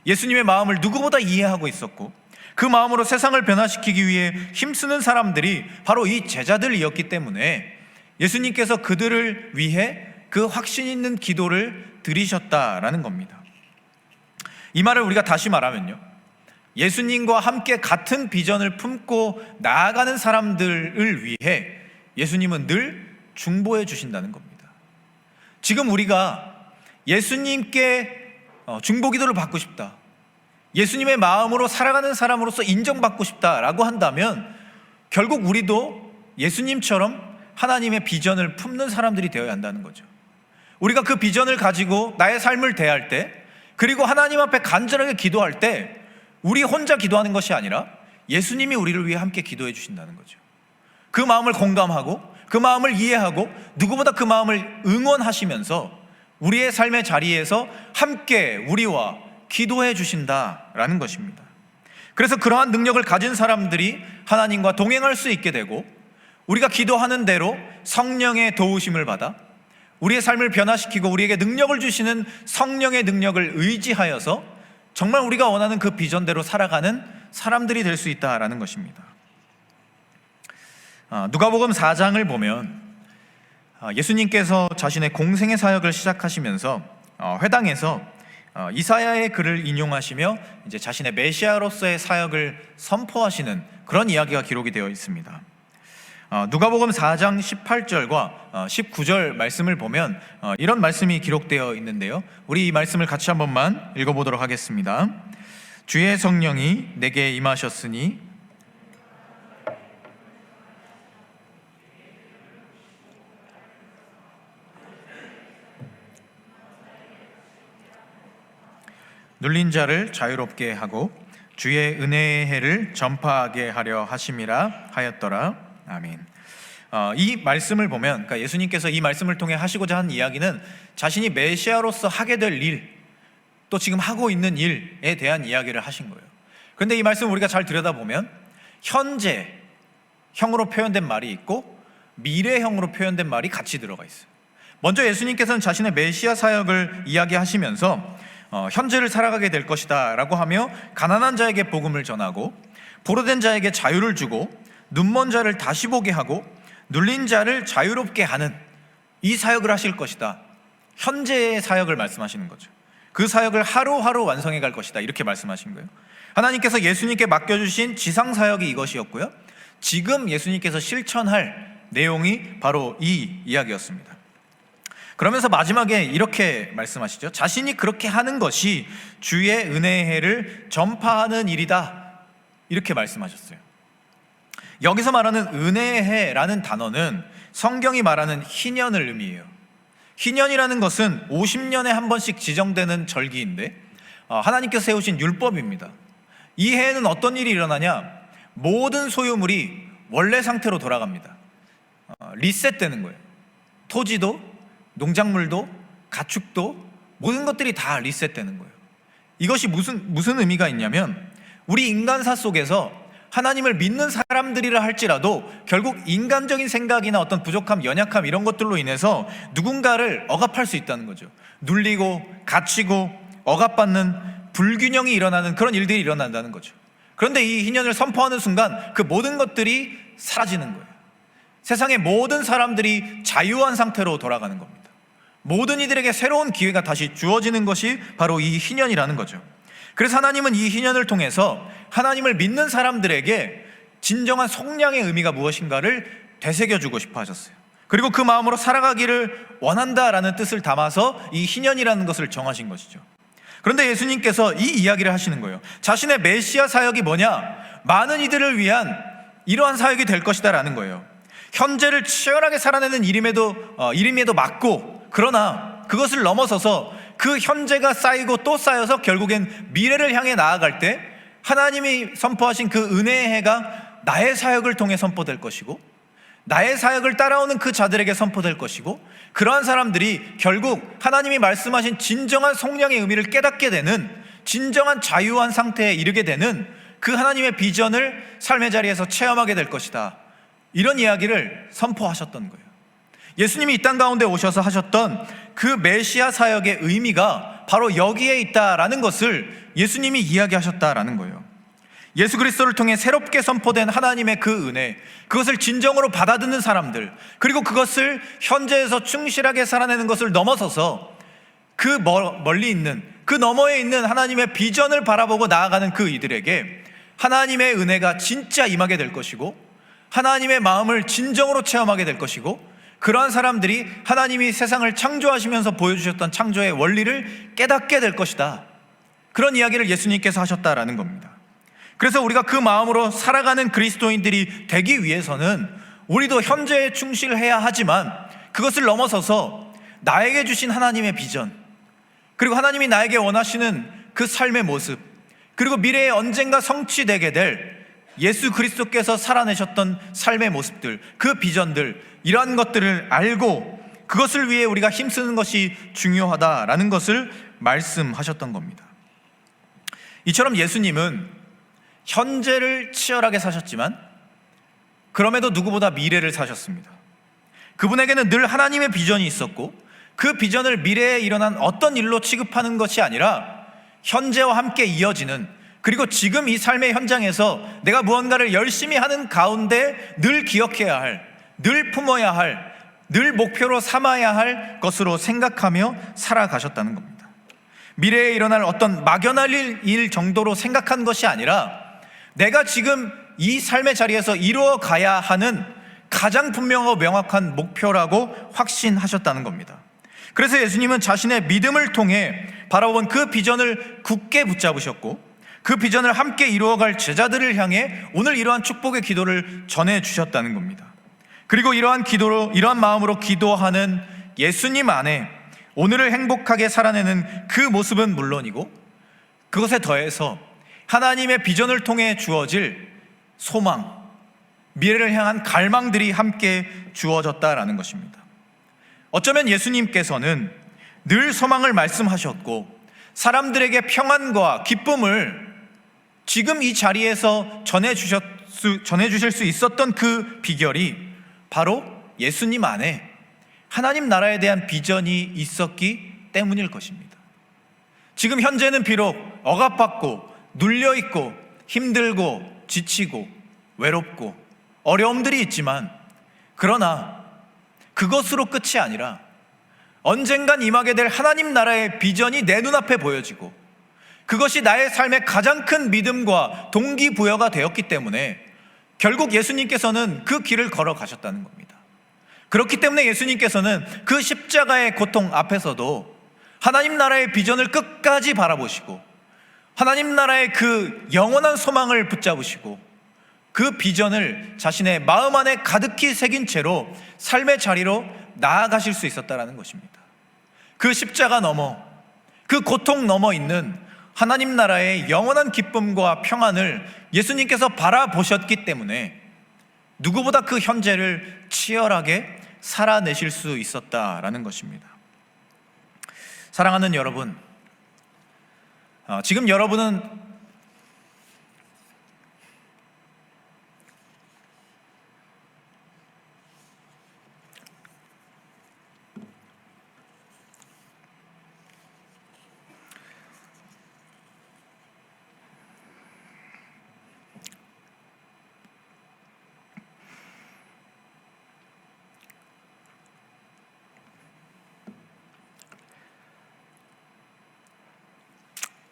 Speaker 4: 예수님의 마음을 누구보다 이해하고 있었고, 그 마음으로 세상을 변화시키기 위해 힘쓰는 사람들이 바로 이 제자들이었기 때문에 예수님께서 그들을 위해 그 확신 있는 기도를 드리셨다라는 겁니다. 이 말을 우리가 다시 말하면요, 예수님과 함께 같은 비전을 품고 나아가는 사람들을 위해 예수님은 늘 중보해 주신다는 겁니다. 지금 우리가 예수님께 중보기도를 받고 싶다, 예수님의 마음으로 살아가는 사람으로서 인정받고 싶다라고 한다면 결국 우리도 예수님처럼 하나님의 비전을 품는 사람들이 되어야 한다는 거죠. 우리가 그 비전을 가지고 나의 삶을 대할 때, 그리고 하나님 앞에 간절하게 기도할 때 우리 혼자 기도하는 것이 아니라 예수님이 우리를 위해 함께 기도해 주신다는 거죠. 그 마음을 공감하고 그 마음을 이해하고 누구보다 그 마음을 응원하시면서 우리의 삶의 자리에서 함께 우리와 기도해 주신다라는 것입니다. 그래서 그러한 능력을 가진 사람들이 하나님과 동행할 수 있게 되고, 우리가 기도하는 대로 성령의 도우심을 받아 우리의 삶을 변화시키고 우리에게 능력을 주시는 성령의 능력을 의지하여서 정말 우리가 원하는 그 비전대로 살아가는 사람들이 될 수 있다라는 것입니다. 누가복음 4장을 보면 예수님께서 자신의 공생의 사역을 시작하시면서 회당에서 이사야의 글을 인용하시며 이제 자신의 메시아로서의 사역을 선포하시는 그런 이야기가 기록이 되어 있습니다. 누가복음 4장 18절과 19절 말씀을 보면 이런 말씀이 기록되어 있는데요, 우리 이 말씀을 같이 한 번만 읽어보도록 하겠습니다. 주의 성령이 내게 임하셨으니 눌린 자를 자유롭게 하고 주의 은혜의 해를 전파하게 하려 하심이라 하였더라. 아멘. 이 말씀을 보면, 그러니까 예수님께서 이 말씀을 통해 하시고자 한 이야기는 자신이 메시아로서 하게 될 일, 또 지금 하고 있는 일에 대한 이야기를 하신 거예요. 그런데 이 말씀을 우리가 잘 들여다보면 현재형으로 표현된 말이 있고 미래형으로 표현된 말이 같이 들어가 있어요. 먼저 예수님께서는 자신의 메시아 사역을 이야기하시면서 현재를 살아가게 될 것이다 라고 하며 가난한 자에게 복음을 전하고 포로된 자에게 자유를 주고 눈먼 자를 다시 보게 하고 눌린 자를 자유롭게 하는 이 사역을 하실 것이다. 현재의 사역을 말씀하시는 거죠. 그 사역을 하루하루 완성해 갈 것이다, 이렇게 말씀하신 거예요. 하나님께서 예수님께 맡겨주신 지상 사역이 이것이었고요, 지금 예수님께서 실천할 내용이 바로 이 이야기였습니다. 그러면서 마지막에 이렇게 말씀하시죠. 자신이 그렇게 하는 것이 주의 은혜의 해를 전파하는 일이다, 이렇게 말씀하셨어요. 여기서 말하는 은혜의 해라는 단어는 성경이 말하는 희년을 의미해요. 희년이라는 것은 50년에 한 번씩 지정되는 절기인데 하나님께서 세우신 율법입니다. 이 해에는 어떤 일이 일어나냐, 모든 소유물이 원래 상태로 돌아갑니다. 리셋되는 거예요. 토지도, 농작물도, 가축도, 모든 것들이 다 리셋되는 거예요. 이것이 무슨 의미가 있냐면, 우리 인간사 속에서 하나님을 믿는 사람들이라 할지라도 결국 인간적인 생각이나 어떤 부족함, 연약함 이런 것들로 인해서 누군가를 억압할 수 있다는 거죠. 눌리고 갇히고 억압받는 불균형이 일어나는 그런 일들이 일어난다는 거죠. 그런데 이 희년을 선포하는 순간 그 모든 것들이 사라지는 거예요. 세상의 모든 사람들이 자유한 상태로 돌아가는 겁니다. 모든 이들에게 새로운 기회가 다시 주어지는 것이 바로 이 희년이라는 거죠. 그래서 하나님은 이 희년을 통해서 하나님을 믿는 사람들에게 진정한 속량의 의미가 무엇인가를 되새겨주고 싶어 하셨어요. 그리고 그 마음으로 살아가기를 원한다라는 뜻을 담아서 이 희년이라는 것을 정하신 것이죠. 그런데 예수님께서 이 이야기를 하시는 거예요. 자신의 메시아 사역이 뭐냐? 많은 이들을 위한 이러한 사역이 될 것이다 라는 거예요. 현재를 치열하게 살아내는 일임에도 맞고, 그러나 그것을 넘어서서 그 현재가 쌓이고 또 쌓여서 결국엔 미래를 향해 나아갈 때 하나님이 선포하신 그 은혜의 해가 나의 사역을 통해 선포될 것이고, 나의 사역을 따라오는 그 자들에게 선포될 것이고, 그러한 사람들이 결국 하나님이 말씀하신 진정한 속량의 의미를 깨닫게 되는, 진정한 자유한 상태에 이르게 되는 그 하나님의 비전을 삶의 자리에서 체험하게 될 것이다, 이런 이야기를 선포하셨던 거예요. 예수님이 이 땅 가운데 오셔서 하셨던 그 메시아 사역의 의미가 바로 여기에 있다라는 것을 예수님이 이야기하셨다라는 거예요. 예수 그리스도를 통해 새롭게 선포된 하나님의 그 은혜, 그것을 진정으로 받아듣는 사람들, 그리고 그것을 현재에서 충실하게 살아내는 것을 넘어서서 그 멀리 있는, 그 너머에 있는 하나님의 비전을 바라보고 나아가는 그 이들에게 하나님의 은혜가 진짜 임하게 될 것이고, 하나님의 마음을 진정으로 체험하게 될 것이고, 그러한 사람들이 하나님이 세상을 창조하시면서 보여주셨던 창조의 원리를 깨닫게 될 것이다. 그런 이야기를 예수님께서 하셨다라는 겁니다. 그래서 우리가 그 마음으로 살아가는 그리스도인들이 되기 위해서는 우리도 현재에 충실해야 하지만 그것을 넘어서서 나에게 주신 하나님의 비전, 그리고 하나님이 나에게 원하시는 그 삶의 모습, 그리고 미래에 언젠가 성취되게 될 예수 그리스도께서 살아내셨던 삶의 모습들, 그 비전들, 이러한 것들을 알고 그것을 위해 우리가 힘쓰는 것이 중요하다라는 것을 말씀하셨던 겁니다. 이처럼 예수님은 현재를 치열하게 사셨지만 그럼에도 누구보다 미래를 사셨습니다. 그분에게는 늘 하나님의 비전이 있었고 그 비전을 미래에 일어난 어떤 일로 취급하는 것이 아니라 현재와 함께 이어지는, 그리고 지금 이 삶의 현장에서 내가 무언가를 열심히 하는 가운데 늘 기억해야 할, 늘 품어야 할, 늘 목표로 삼아야 할 것으로 생각하며 살아가셨다는 겁니다. 미래에 일어날 어떤 막연할 일 정도로 생각한 것이 아니라 내가 지금 이 삶의 자리에서 이루어가야 하는 가장 분명하고 명확한 목표라고 확신하셨다는 겁니다. 그래서 예수님은 자신의 믿음을 통해 바라본 그 비전을 굳게 붙잡으셨고 그 비전을 함께 이루어갈 제자들을 향해 오늘 이러한 축복의 기도를 전해주셨다는 겁니다. 그리고 이러한 마음으로 기도하는 예수님 안에 오늘을 행복하게 살아내는 그 모습은 물론이고 그것에 더해서 하나님의 비전을 통해 주어질 소망, 미래를 향한 갈망들이 함께 주어졌다라는 것입니다. 어쩌면 예수님께서는 늘 소망을 말씀하셨고 사람들에게 평안과 기쁨을 지금 이 자리에서 전해주실 수 있었던 그 비결이 바로 예수님 안에 하나님 나라에 대한 비전이 있었기 때문일 것입니다. 지금 현재는 비록 억압받고 눌려있고 힘들고 지치고 외롭고 어려움들이 있지만 그러나 그것으로 끝이 아니라 언젠간 임하게 될 하나님 나라의 비전이 내 눈앞에 보여지고 그것이 나의 삶의 가장 큰 믿음과 동기부여가 되었기 때문에 결국 예수님께서는 그 길을 걸어가셨다는 겁니다. 그렇기 때문에 예수님께서는 그 십자가의 고통 앞에서도 하나님 나라의 비전을 끝까지 바라보시고 하나님 나라의 그 영원한 소망을 붙잡으시고 그 비전을 자신의 마음 안에 가득히 새긴 채로 삶의 자리로 나아가실 수 있었다는 것입니다. 그 십자가 너머, 그 고통 너머 있는 하나님 나라의 영원한 기쁨과 평안을 예수님께서 바라보셨기 때문에 누구보다 그 현재를 치열하게 살아내실 수 있었다라는 것입니다. 사랑하는 여러분, 지금 여러분은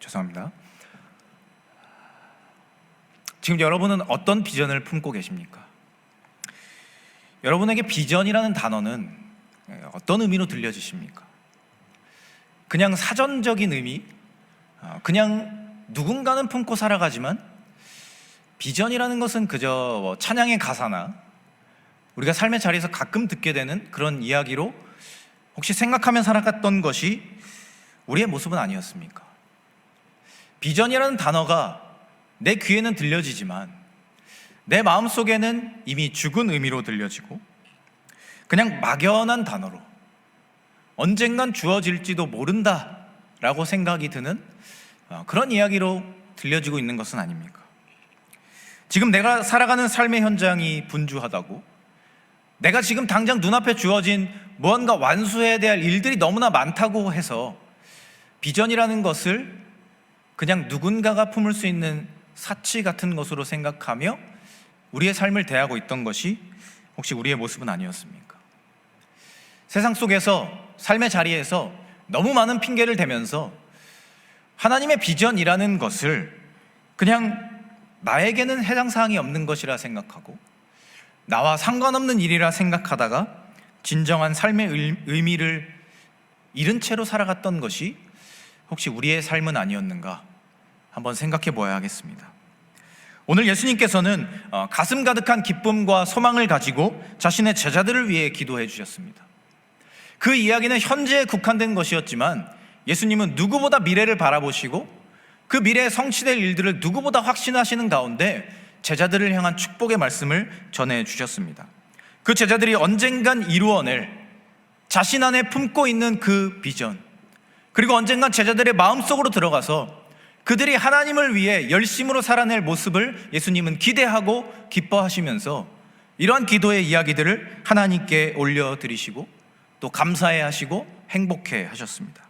Speaker 4: 죄송합니다. 지금 여러분은 어떤 비전을 품고 계십니까? 여러분에게 비전이라는 단어는 어떤 의미로 들려지십니까? 그냥 사전적인 의미, 그냥 누군가는 품고 살아가지만 비전이라는 것은 그저 찬양의 가사나 우리가 삶의 자리에서 가끔 듣게 되는 그런 이야기로 혹시 생각하며 살아갔던 것이 우리의 모습은 아니었습니까? 비전이라는 단어가 내 귀에는 들려지지만 내 마음속에는 이미 죽은 의미로 들려지고 그냥 막연한 단어로 언젠간 주어질지도 모른다라고 생각이 드는 그런 이야기로 들려지고 있는 것은 아닙니까? 지금 내가 살아가는 삶의 현장이 분주하다고, 내가 지금 당장 눈앞에 주어진 무언가 완수해야 될 일들이 너무나 많다고 해서 비전이라는 것을 그냥 누군가가 품을 수 있는 사치 같은 것으로 생각하며 우리의 삶을 대하고 있던 것이 혹시 우리의 모습은 아니었습니까? 세상 속에서, 삶의 자리에서 너무 많은 핑계를 대면서 하나님의 비전이라는 것을 그냥 나에게는 해당 사항이 없는 것이라 생각하고 나와 상관없는 일이라 생각하다가 진정한 삶의 의미를 잃은 채로 살아갔던 것이 혹시 우리의 삶은 아니었는가 한번 생각해 보아야 하겠습니다. 오늘 예수님께서는 가슴 가득한 기쁨과 소망을 가지고 자신의 제자들을 위해 기도해 주셨습니다. 그 이야기는 현재에 국한된 것이었지만 예수님은 누구보다 미래를 바라보시고 그 미래에 성취될 일들을 누구보다 확신하시는 가운데 제자들을 향한 축복의 말씀을 전해 주셨습니다. 그 제자들이 언젠간 이루어낼 자신 안에 품고 있는 그 비전, 그리고 언젠간 제자들의 마음속으로 들어가서 그들이 하나님을 위해 열심으로 살아낼 모습을 예수님은 기대하고 기뻐하시면서 이러한 기도의 이야기들을 하나님께 올려드리시고 또 감사해 하시고 행복해 하셨습니다.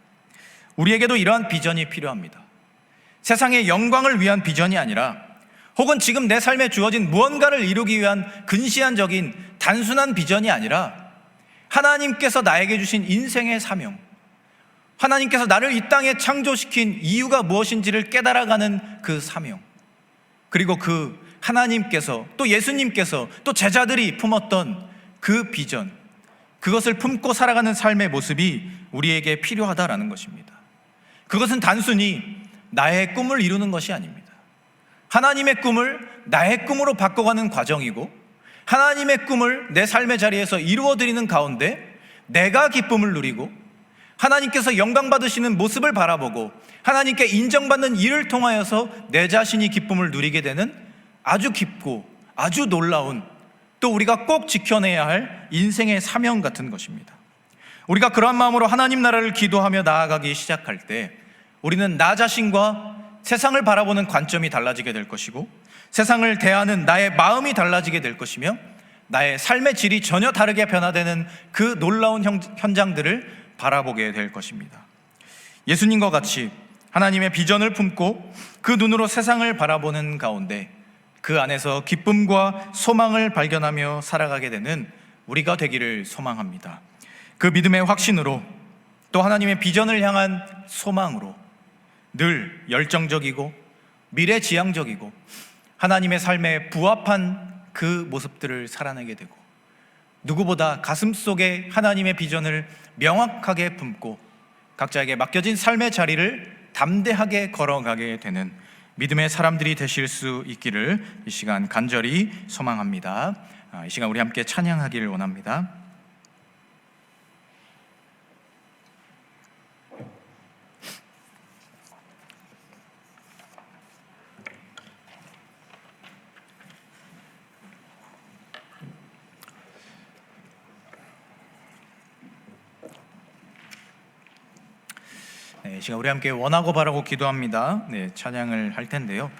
Speaker 4: 우리에게도 이러한 비전이 필요합니다. 세상의 영광을 위한 비전이 아니라 혹은 지금 내 삶에 주어진 무언가를 이루기 위한 근시안적인 단순한 비전이 아니라 하나님께서 나에게 주신 인생의 사명, 하나님께서 나를 이 땅에 창조시킨 이유가 무엇인지를 깨달아가는 그 사명, 그리고 그 하나님께서 또 예수님께서 또 제자들이 품었던 그 비전, 그것을 품고 살아가는 삶의 모습이 우리에게 필요하다라는 것입니다. 그것은 단순히 나의 꿈을 이루는 것이 아닙니다. 하나님의 꿈을 나의 꿈으로 바꿔가는 과정이고 하나님의 꿈을 내 삶의 자리에서 이루어드리는 가운데 내가 기쁨을 누리고 하나님께서 영광 받으시는 모습을 바라보고 하나님께 인정받는 일을 통하여서 내 자신이 기쁨을 누리게 되는 아주 깊고 아주 놀라운, 또 우리가 꼭 지켜내야 할 인생의 사명 같은 것입니다. 우리가 그러한 마음으로 하나님 나라를 기도하며 나아가기 시작할 때 우리는 나 자신과 세상을 바라보는 관점이 달라지게 될 것이고 세상을 대하는 나의 마음이 달라지게 될 것이며 나의 삶의 질이 전혀 다르게 변화되는 그 놀라운 현장들을 바라보게 될 것입니다. 예수님과 같이 하나님의 비전을 품고 그 눈으로 세상을 바라보는 가운데 그 안에서 기쁨과 소망을 발견하며 살아가게 되는 우리가 되기를 소망합니다. 그 믿음의 확신으로 또 하나님의 비전을 향한 소망으로 늘 열정적이고 미래지향적이고 하나님의 삶에 부합한 그 모습들을 살아내게 되고 누구보다 가슴속에 하나님의 비전을 명확하게 품고 각자에게 맡겨진 삶의 자리를 담대하게 걸어가게 되는 믿음의 사람들이 되실 수 있기를 이 시간 간절히 소망합니다. 이 시간 우리 함께 찬양하기를 원합니다. 이 시간 우리 함께 원하고 바라고 기도합니다. 찬양을 할 텐데요.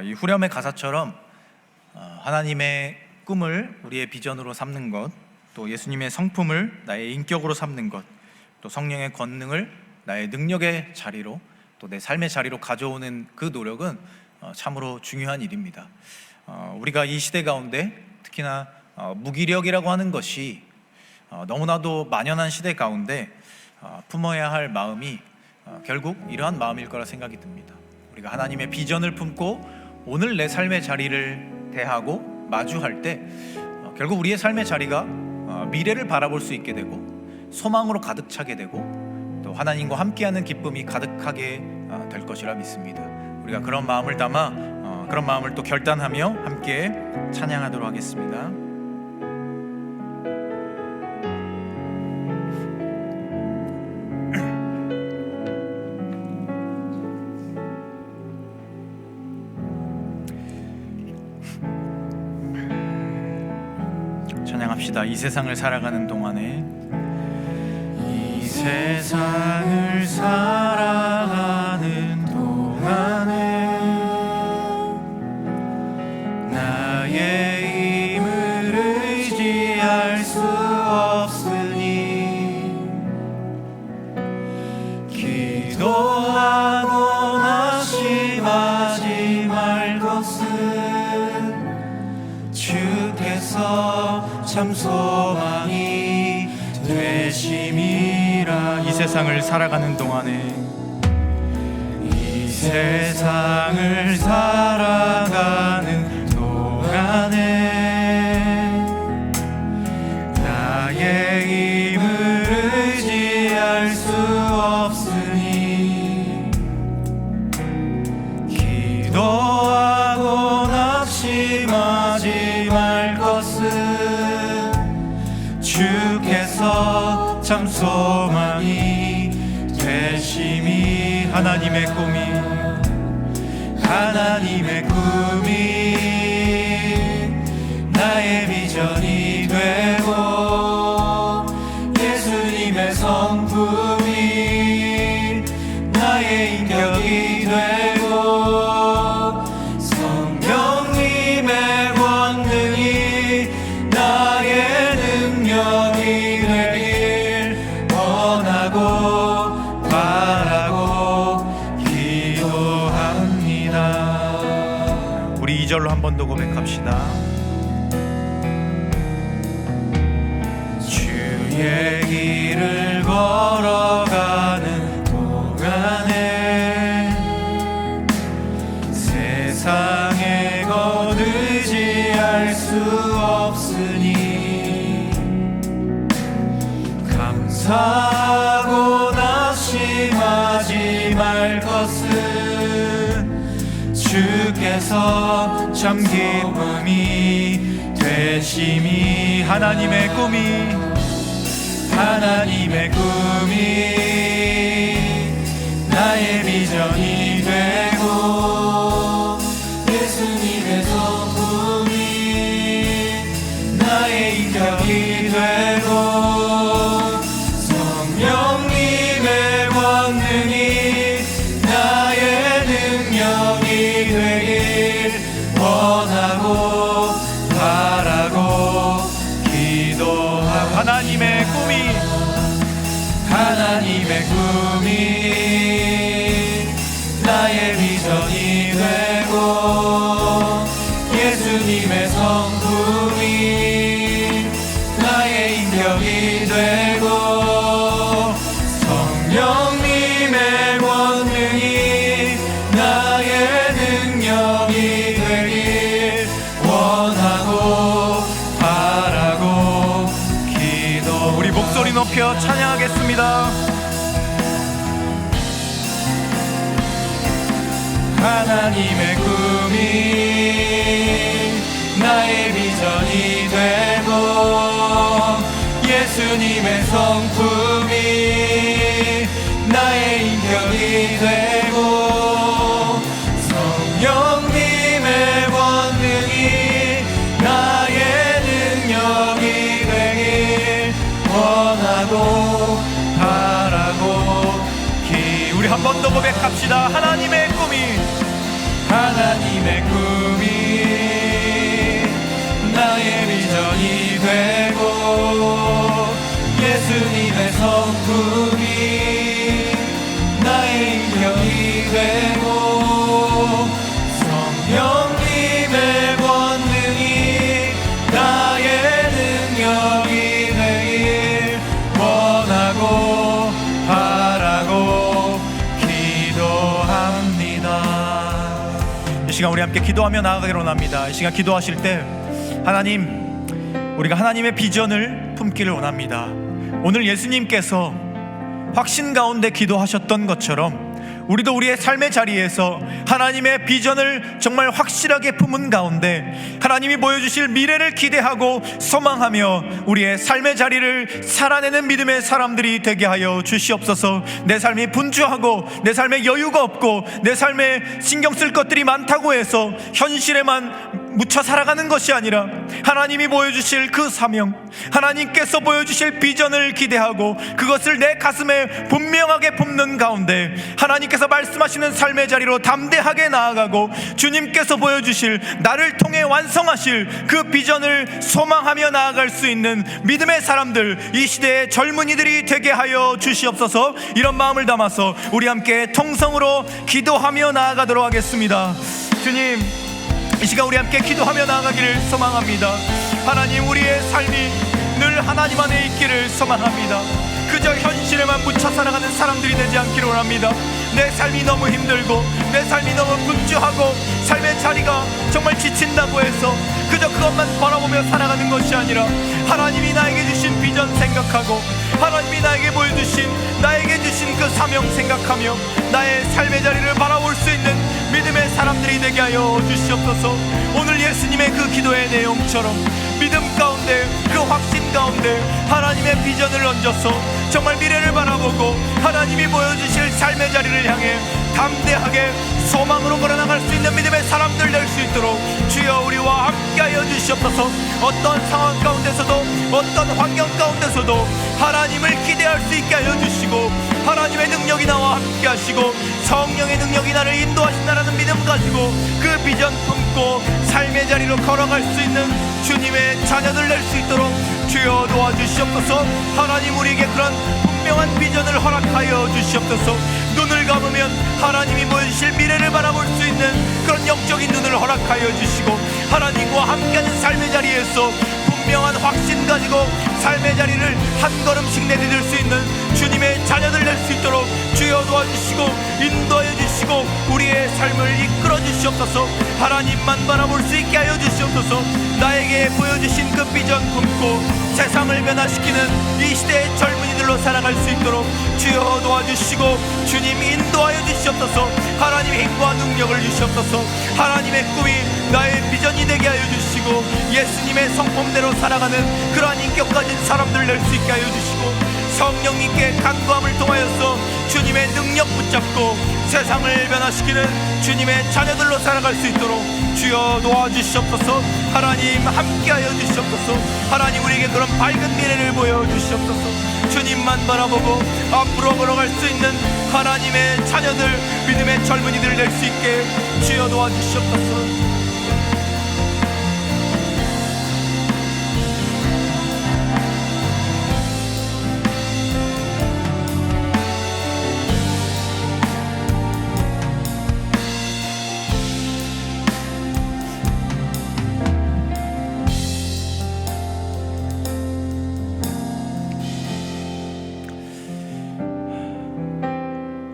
Speaker 4: 이 후렴의 가사처럼 하나님의 꿈을 우리의 비전으로 삼는 것, 또 예수님의 성품을 나의 인격으로 삼는 것, 또 성령의 권능을 나의 능력의 자리로 또 내 삶의 자리로 가져오는 그 노력은 참으로 중요한 일입니다. 우리가 이 시대 가운데 특히나 무기력이라고 하는 것이 너무나도 만연한 시대 가운데 품어야 할 마음이 결국 이러한 마음일 거라 생각이 듭니다. 우리가 하나님의 비전을 품고 오늘 내 삶의 자리를 대하고 마주할 때 결국 우리의 삶의 자리가 미래를 바라볼 수 있게 되고 소망으로 가득 차게 되고 또 하나님과 함께하는 기쁨이 가득하게 될 것이라 믿습니다. 우리가 그런 마음을 담아 그런 마음을 또 결단하며 함께 찬양하도록 하겠습니다. 찬양합시다. 이 세상을 살아가는 동안에 이 세상을 살아가는 동안에 나의 힘을 의지할 수 없으니 기도하고 낙심하지 말 것은 주께서 참 소망이 되심이라. 이 세상을 살아가는 동안에 이 세상을 살아가는 동안에 나의
Speaker 2: 소망이 되심이 하나님의 꿈이 나의 비전이 되고 예수님의 성품이 나의 인격이 되고 성령님의 권능이 나의 능력이 되길 원하고 바라고 기도합니다.
Speaker 4: 우리 2절로 한 번 더 고백합시다.
Speaker 2: 주의 길을 걸어가는 동안에 세상에 거두지할 수 없으니 감사하고 낙심하지 말 것은 주께서 참 기쁨이 되심이 하나님의 꿈이 나의 비전이 되고 예수님의 성품이 나의 인격이 되고 성령님의 권능이 나의 능력이 되길 원하고 바라고 기도하고 하나님의 꿈이 나의 비전이 되고 예수님의 성품이 나의 인격이 되고 성령님의 권능이 나의 능력이 되길 원하고 바라고 기도.
Speaker 4: 우리 목소리 높여 찬양하겠습니다.
Speaker 2: 하나님의 꿈이 나의 비전이 되고 예수님의 성품이 나의 인격이 되고 성령님의 권능이 나의 능력이 되길 원하고 바라고
Speaker 4: 우리 한 번 더 고백합시다. 하나님의 꿈이
Speaker 2: 나의 비전이 되고 예수님의 성품이 나의 인격이 되고 성령님의 권능이 나의 능력이 되길 원하고 바라고 기도합니다.
Speaker 4: 이 시간 우리 함께 기도하며 나아가기로 합니다. 이 시간 기도하실 때 하나님, 우리가 하나님의 비전을 품기를 원합니다. 오늘 예수님께서 확신 가운데 기도하셨던 것처럼 우리도 우리의 삶의 자리에서 하나님의 비전을 정말 확실하게 품은 가운데 하나님이 보여주실 미래를 기대하고 소망하며 우리의 삶의 자리를 살아내는 믿음의 사람들이 되게 하여 주시옵소서. 내 삶이 분주하고 내 삶에 여유가 없고 내 삶에 신경 쓸 것들이 많다고 해서 현실에만 묻혀 살아가는 것이 아니라 하나님이 보여주실 그 사명, 하나님께서 보여주실 비전을 기대하고 그것을 내 가슴에 분명하게 품는 가운데 하나님께서 말씀하시는 삶의 자리로 담대하게 나아가고 주님께서 보여주실 나를 통해 완성하실 그 비전을 소망하며 나아갈 수 있는 믿음의 사람들, 이 시대의 젊은이들이 되게 하여 주시옵소서. 이런 마음을 담아서 우리 함께 통성으로 기도하며 나아가도록 하겠습니다. 주님, 이 시간 우리 함께 기도하며 나아가기를 소망합니다. 하나님, 우리의 삶이 늘 하나님 안에 있기를 소망합니다. 그저 현실에만 묻혀 살아가는 사람들이 되지 않기를 원합니다. 내 삶이 너무 힘들고 내 삶이 너무 분주하고 삶의 자리가 정말 지친다고 해서 그저 그것만 바라보며 살아가는 것이 아니라 하나님이 나에게 주신 비전 생각하고 하나님이 나에게 보여주신 나에게 주신 그 사명 생각하며 나의 삶의 자리를 바라볼 수 있는 믿음의 사람들이 되게 하여 주시옵소서. 오늘 예수님의 그 기도의 내용처럼 믿음 가운데, 그 확신 가운데 하나님의 비전을 얹어서 정말 미래를 바라보고 하나님이 보여주실 삶의 자리를 향해 담대하게 소망으로 걸어나갈 수 있는 믿음의 사람들 될 수 있도록 주여 우리와 함께하여 주시옵소서. 어떤 상황 가운데서도, 어떤 환경 가운데서도 하나님을 기대할 수 있게 하여 주시고, 하나님의 능력이 나와 함께 하시고 성령의 능력이 나를 인도하신다라는 믿음 가지고 그 비전 품고 삶의 자리로 걸어갈 수 있는 주님의 자녀들 될 수 있도록 주여 도와주시옵소서. 하나님 우리에게 그런 분명한 비전을 허락하여 주시옵소서. 눈을 감으면 하나님이 보여주실 미래를 바라볼 수 있는 그런 영적인 눈을 허락하여 주시고, 하나님과 함께하는 삶의 자리에서 분명한 확신 가지고 삶의 자리를 한 걸음씩 내디딜 수 있는 주님의 자녀들 될 수 있도록 주여 도와주시고 인도하여 주시고 우리의 삶을 이끌어 주시옵소서. 하나님만 바라볼 수 있게 하여 주시옵소서. 나에게 보여주신 그 비전 품고 세상을 변화시키는 이 시대의 젊은이들로 살아갈 수 있도록 주여 도와주시고 주님 인도하여 주시옵소서. 하나님 힘과 능력을 주시옵소서. 하나님의 꿈이 나의 비전이 되게 하여 주시고 예수님의 성품대로 살아가는 그러한 인격 가진 사람들 될 수 있게 하여 주시고, 성령님께 간구함을 통하여서 주님의 능력 붙잡고 세상을 변화시키는 주님의 자녀들로 살아갈 수 있도록 주여 도와주시옵소서. 하나님 함께하여 주시옵소서. 하나님 우리에게 그런 밝은 미래를 보여주시옵소서. 주님만 바라보고 앞으로 걸어갈 수 있는 하나님의 자녀들, 믿음의 젊은이들 될 수 있게 주여 도와주시옵소서.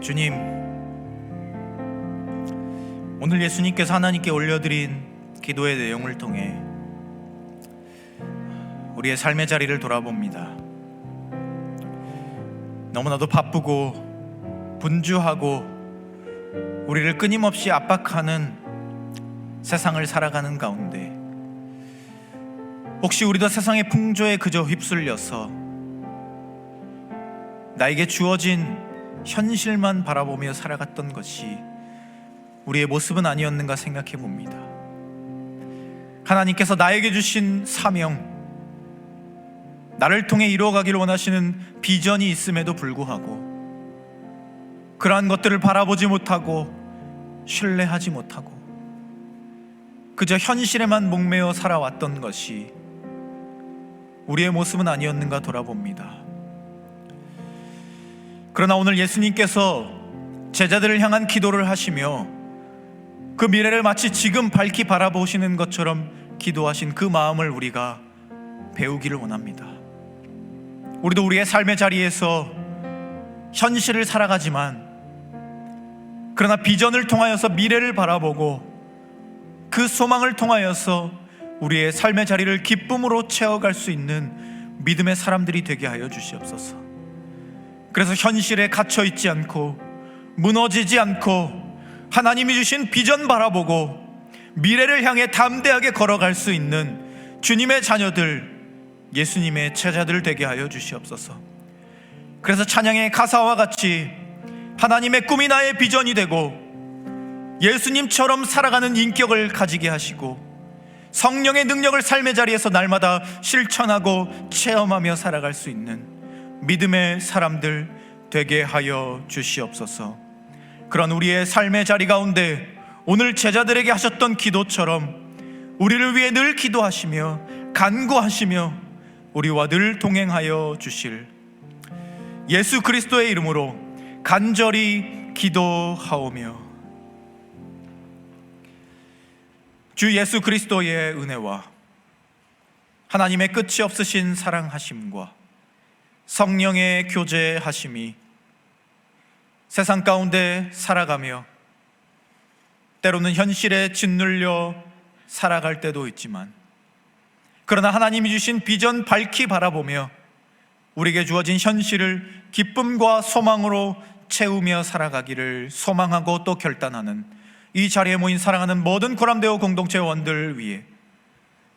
Speaker 4: 주님, 오늘 예수님께서 하나님께 올려드린 기도의 내용을 통해 우리의 삶의 자리를 돌아봅니다. 너무나도 바쁘고 분주하고 우리를 끊임없이 압박하는 세상을 살아가는 가운데 혹시 우리도 세상의 풍조에 그저 휩쓸려서 나에게 주어진 현실만 바라보며 살아갔던 것이 우리의 모습은 아니었는가 생각해 봅니다. 하나님께서 나에게 주신 사명, 나를 통해 이루어가기를 원하시는 비전이 있음에도 불구하고 그러한 것들을 바라보지 못하고 신뢰하지 못하고 그저 현실에만 목매어 살아왔던 것이 우리의 모습은 아니었는가 돌아봅니다. 그러나 오늘 예수님께서 제자들을 향한 기도를 하시며 그 미래를 마치 지금 밝히 바라보시는 것처럼 기도하신 그 마음을 우리가 배우기를 원합니다. 우리도 우리의 삶의 자리에서 현실을 살아가지만 그러나 비전을 통하여서 미래를 바라보고 그 소망을 통하여서 우리의 삶의 자리를 기쁨으로 채워갈 수 있는 믿음의 사람들이 되게 하여 주시옵소서. 그래서 현실에 갇혀 있지 않고 무너지지 않고 하나님이 주신 비전 바라보고 미래를 향해 담대하게 걸어갈 수 있는 주님의 자녀들, 예수님의 제자들 되게 하여 주시옵소서. 그래서 찬양의 가사와 같이 하나님의 꿈이 나의 비전이 되고 예수님처럼 살아가는 인격을 가지게 하시고 성령의 능력을 삶의 자리에서 날마다 실천하고 체험하며 살아갈 수 있는 믿음의 사람들 되게 하여 주시옵소서. 그런 우리의 삶의 자리 가운데 오늘 제자들에게 하셨던 기도처럼 우리를 위해 늘 기도하시며 간구하시며 우리와 늘 동행하여 주실 예수 그리스도의 이름으로 간절히 기도하오며 주 예수 그리스도의 은혜와 하나님의 끝이 없으신 사랑하심과 성령의 교제하심이 세상 가운데 살아가며 때로는 현실에 짓눌려 살아갈 때도 있지만 그러나 하나님이 주신 비전 밝히 바라보며 우리에게 주어진 현실을 기쁨과 소망으로 채우며 살아가기를 소망하고 또 결단하는 이 자리에 모인 사랑하는 모든 코람데오 공동체원들 위해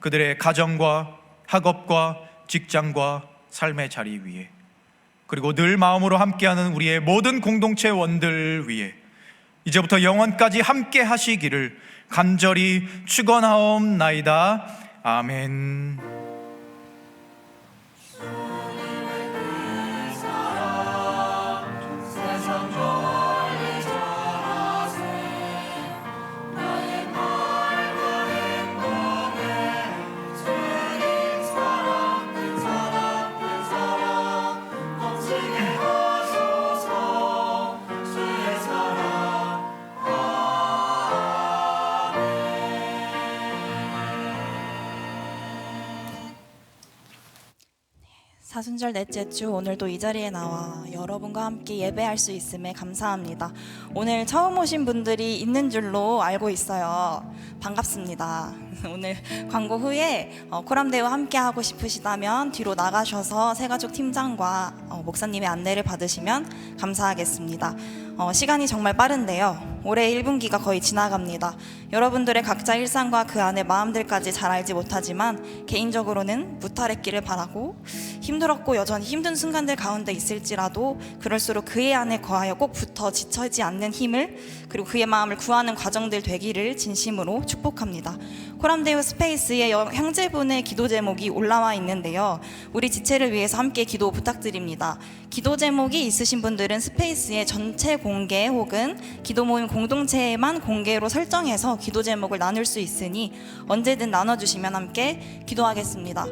Speaker 4: 그들의 가정과 학업과 직장과 삶의 자리 위에 그리고 늘 마음으로 함께하는 우리의 모든 공동체원들 위해 이제부터 영원까지 함께 하시기를 간절히 축원하옵나이다. 아멘.
Speaker 5: 사순절 넷째 주 오늘도 이 자리에 나와 여러분과 함께 예배할 수 있음에 감사합니다. 오늘 처음 오신 분들이 있는 줄로 알고 있어요. 반갑습니다. 오늘 광고 후에 코람데오 함께 하고 싶으시다면 뒤로 나가셔서 새가족 팀장과 목사님의 안내를 받으시면 감사하겠습니다. 시간이 정말 빠른데요. 올해 1분기가 거의 지나갑니다. 여러분들의 각자 일상과 그 안에 마음들까지 잘 알지 못하지만 개인적으로는 무탈했기를 바라고 힘들었고 여전히 힘든 순간들 가운데 있을지라도 그럴수록 그의 안에 거하여 꼭 붙어 지쳐지 않는 힘을 그리고 그의 마음을 구하는 과정들 되기를 진심으로 축복합니다. 코람데오 스페이스의 형제분의 기도 제목이 올라와 있는데요. 우리 지체를 위해서 함께 기도 부탁드립니다. 기도 제목이 있으신 분들은 스페이스의 전체 공개 혹은 기도 모임 공동체에만 공개로 설정해서 기도 제목을 나눌 수 있으니 언제든 나눠주시면 함께 기도하겠습니다.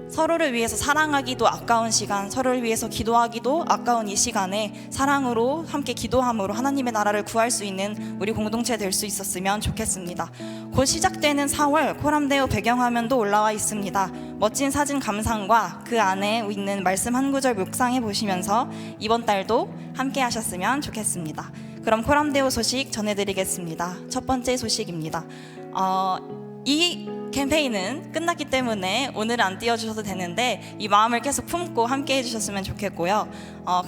Speaker 5: 서로를 위해서 사랑하기도 아까운 시간, 서로를 위해서 기도하기도 아까운 이 시간에 사랑으로 함께 기도함으로 하나님의 나라를 구할 수 있는 우리 공동체 될 수 있었으면 좋겠습니다. 곧 시작되는 4월 코람데오 배경화면도 올라와 있습니다. 멋진 사진 감상과 그 안에 있는 말씀 한 구절 묵상해 보시면서 이번 달도 함께 하셨으면 좋겠습니다. 그럼 코람데오 소식 전해드리겠습니다. 첫 번째 소식입니다. 이 캠페인은 끝났기 때문에 오늘은 안 띄워주셔도 되는데 이 마음을 계속 품고 함께 해주셨으면 좋겠고요.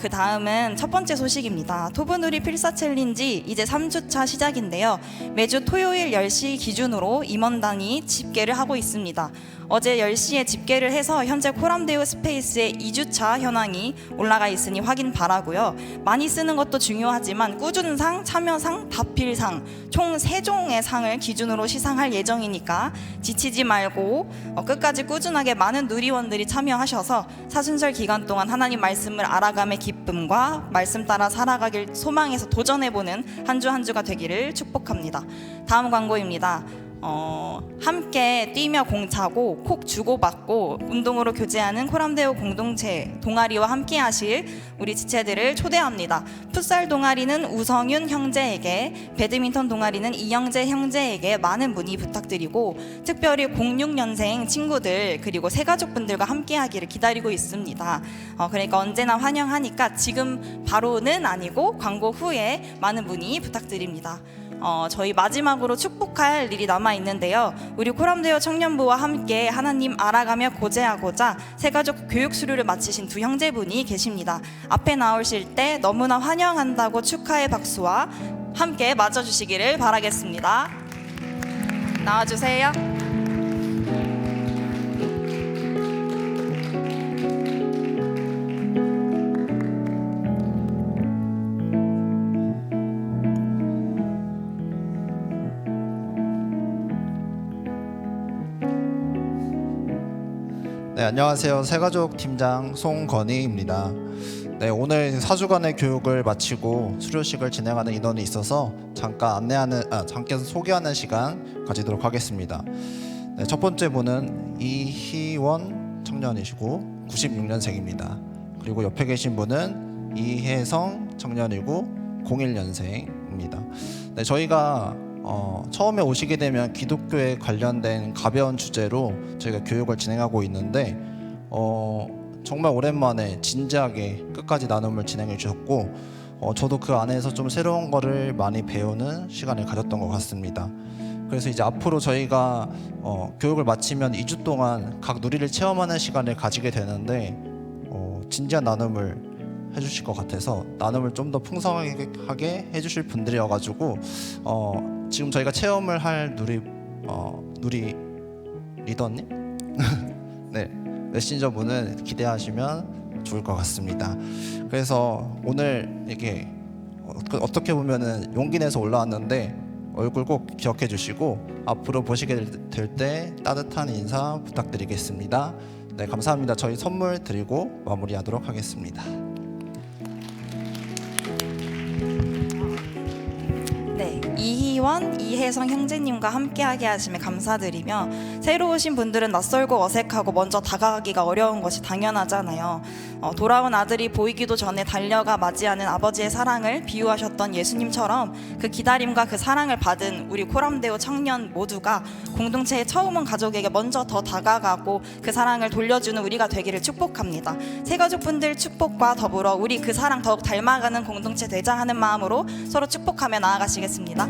Speaker 5: 그 다음은 첫 번째 소식입니다. 토브누리 필사 챌린지 이제 3주차 시작인데요. 매주 토요일 10시 기준으로 임원단이 집계를 하고 있습니다. 어제 10시에 집계를 해서 현재 코람데오 스페이스의 2주차 현황이 올라가 있으니 확인 바라고요. 많이 쓰는 것도 중요하지만 꾸준상, 참여상, 다필상 총 3종의 상을 기준으로 시상할 예정이니까 지치지 말고 끝까지 꾸준하게 많은 누리원들이 참여하셔서 사순절 기간 동안 하나님 말씀을 알아감의 기쁨과 말씀 따라 살아가길 소망해서 도전해보는 한 주 한 주가 되기를 축복합니다. 다음 광고입니다. 함께 뛰며 공차고 콕 주고받고 운동으로 교제하는 코람데오 공동체 동아리와 함께 하실 우리 지체들을 초대합니다. 풋살 동아리는 우성윤 형제에게, 배드민턴 동아리는 이영재 형제에게 많은 문의 부탁드리고 특별히 06년생 친구들 그리고 새가족분들과 함께 하기를 기다리고 있습니다. 그러니까 언제나 환영하니까 지금 바로는 아니고 광고 후에 많은 문의 부탁드립니다. 저희 마지막으로 축복할 일이 남아 있는데요. 우리 코람데오 청년부와 함께 하나님 알아가며 고제하고자 새가족 교육 수료를 마치신 두 형제분이 계십니다. 앞에 나오실 때 너무나 환영한다고 축하의 박수와 함께 맞아주시기를 바라겠습니다. 나와주세요.
Speaker 6: 네, 안녕하세요. 새가족 팀장 송건희입니다. 네, 오늘 4주간의 교육을 마치고 수료식을 진행하는 인원이 있어서 잠깐 잠깐 소개하는 시간 가지도록 하겠습니다. 네, 첫 번째 분은 이희원 청년이시고 96년생입니다. 그리고 옆에 계신 분은 이혜성 청년이고 01년생입니다. 네, 저희가 처음에 오시게 되면 기독교에 관련된 가벼운 주제로 저희가 교육을 진행하고 있는데 정말 오랜만에 진지하게 끝까지 나눔을 진행해 주셨고 저도 그 안에서 좀 새로운 거를 많이 배우는 시간을 가졌던 것 같습니다. 그래서 이제 앞으로 저희가 교육을 마치면 2주 동안 각 누리를 체험하는 시간을 가지게 되는데 진지한 나눔을 해주실 것 같아서 나눔을 좀 더 풍성하게 해주실 분들이어가지고 지금 저희가 체험을 할 누리 리더님 네, 메신저 분은 기대하시면 좋을 것 같습니다. 그래서 오늘 이게 어떻게 보면은 용기 내서 올라왔는데 얼굴 꼭 기억해 주시고 앞으로 보시게 될 때 따뜻한 인사 부탁드리겠습니다. 네, 감사합니다. 저희 선물 드리고 마무리하도록 하겠습니다.
Speaker 5: 네, 이희원, 이혜성 형제님과 함께하게 하심에 감사드리며 새로 오신 분들은 낯설고 어색하고 먼저 다가가기가 어려운 것이 당연하잖아요. 돌아온 아들이 보이기도 전에 달려가 맞이하는 아버지의 사랑을 비유하셨던 예수님처럼 그 기다림과 그 사랑을 받은 우리 코람데오 청년 모두가 공동체에 처음 온 가족에게 먼저 더 다가가고 그 사랑을 돌려주는 우리가 되기를 축복합니다. 새가족분들 축복과 더불어 우리 그 사랑 더욱 닮아가는 공동체 되자 하는 마음으로 서로 축복하며 나아가시겠습니다.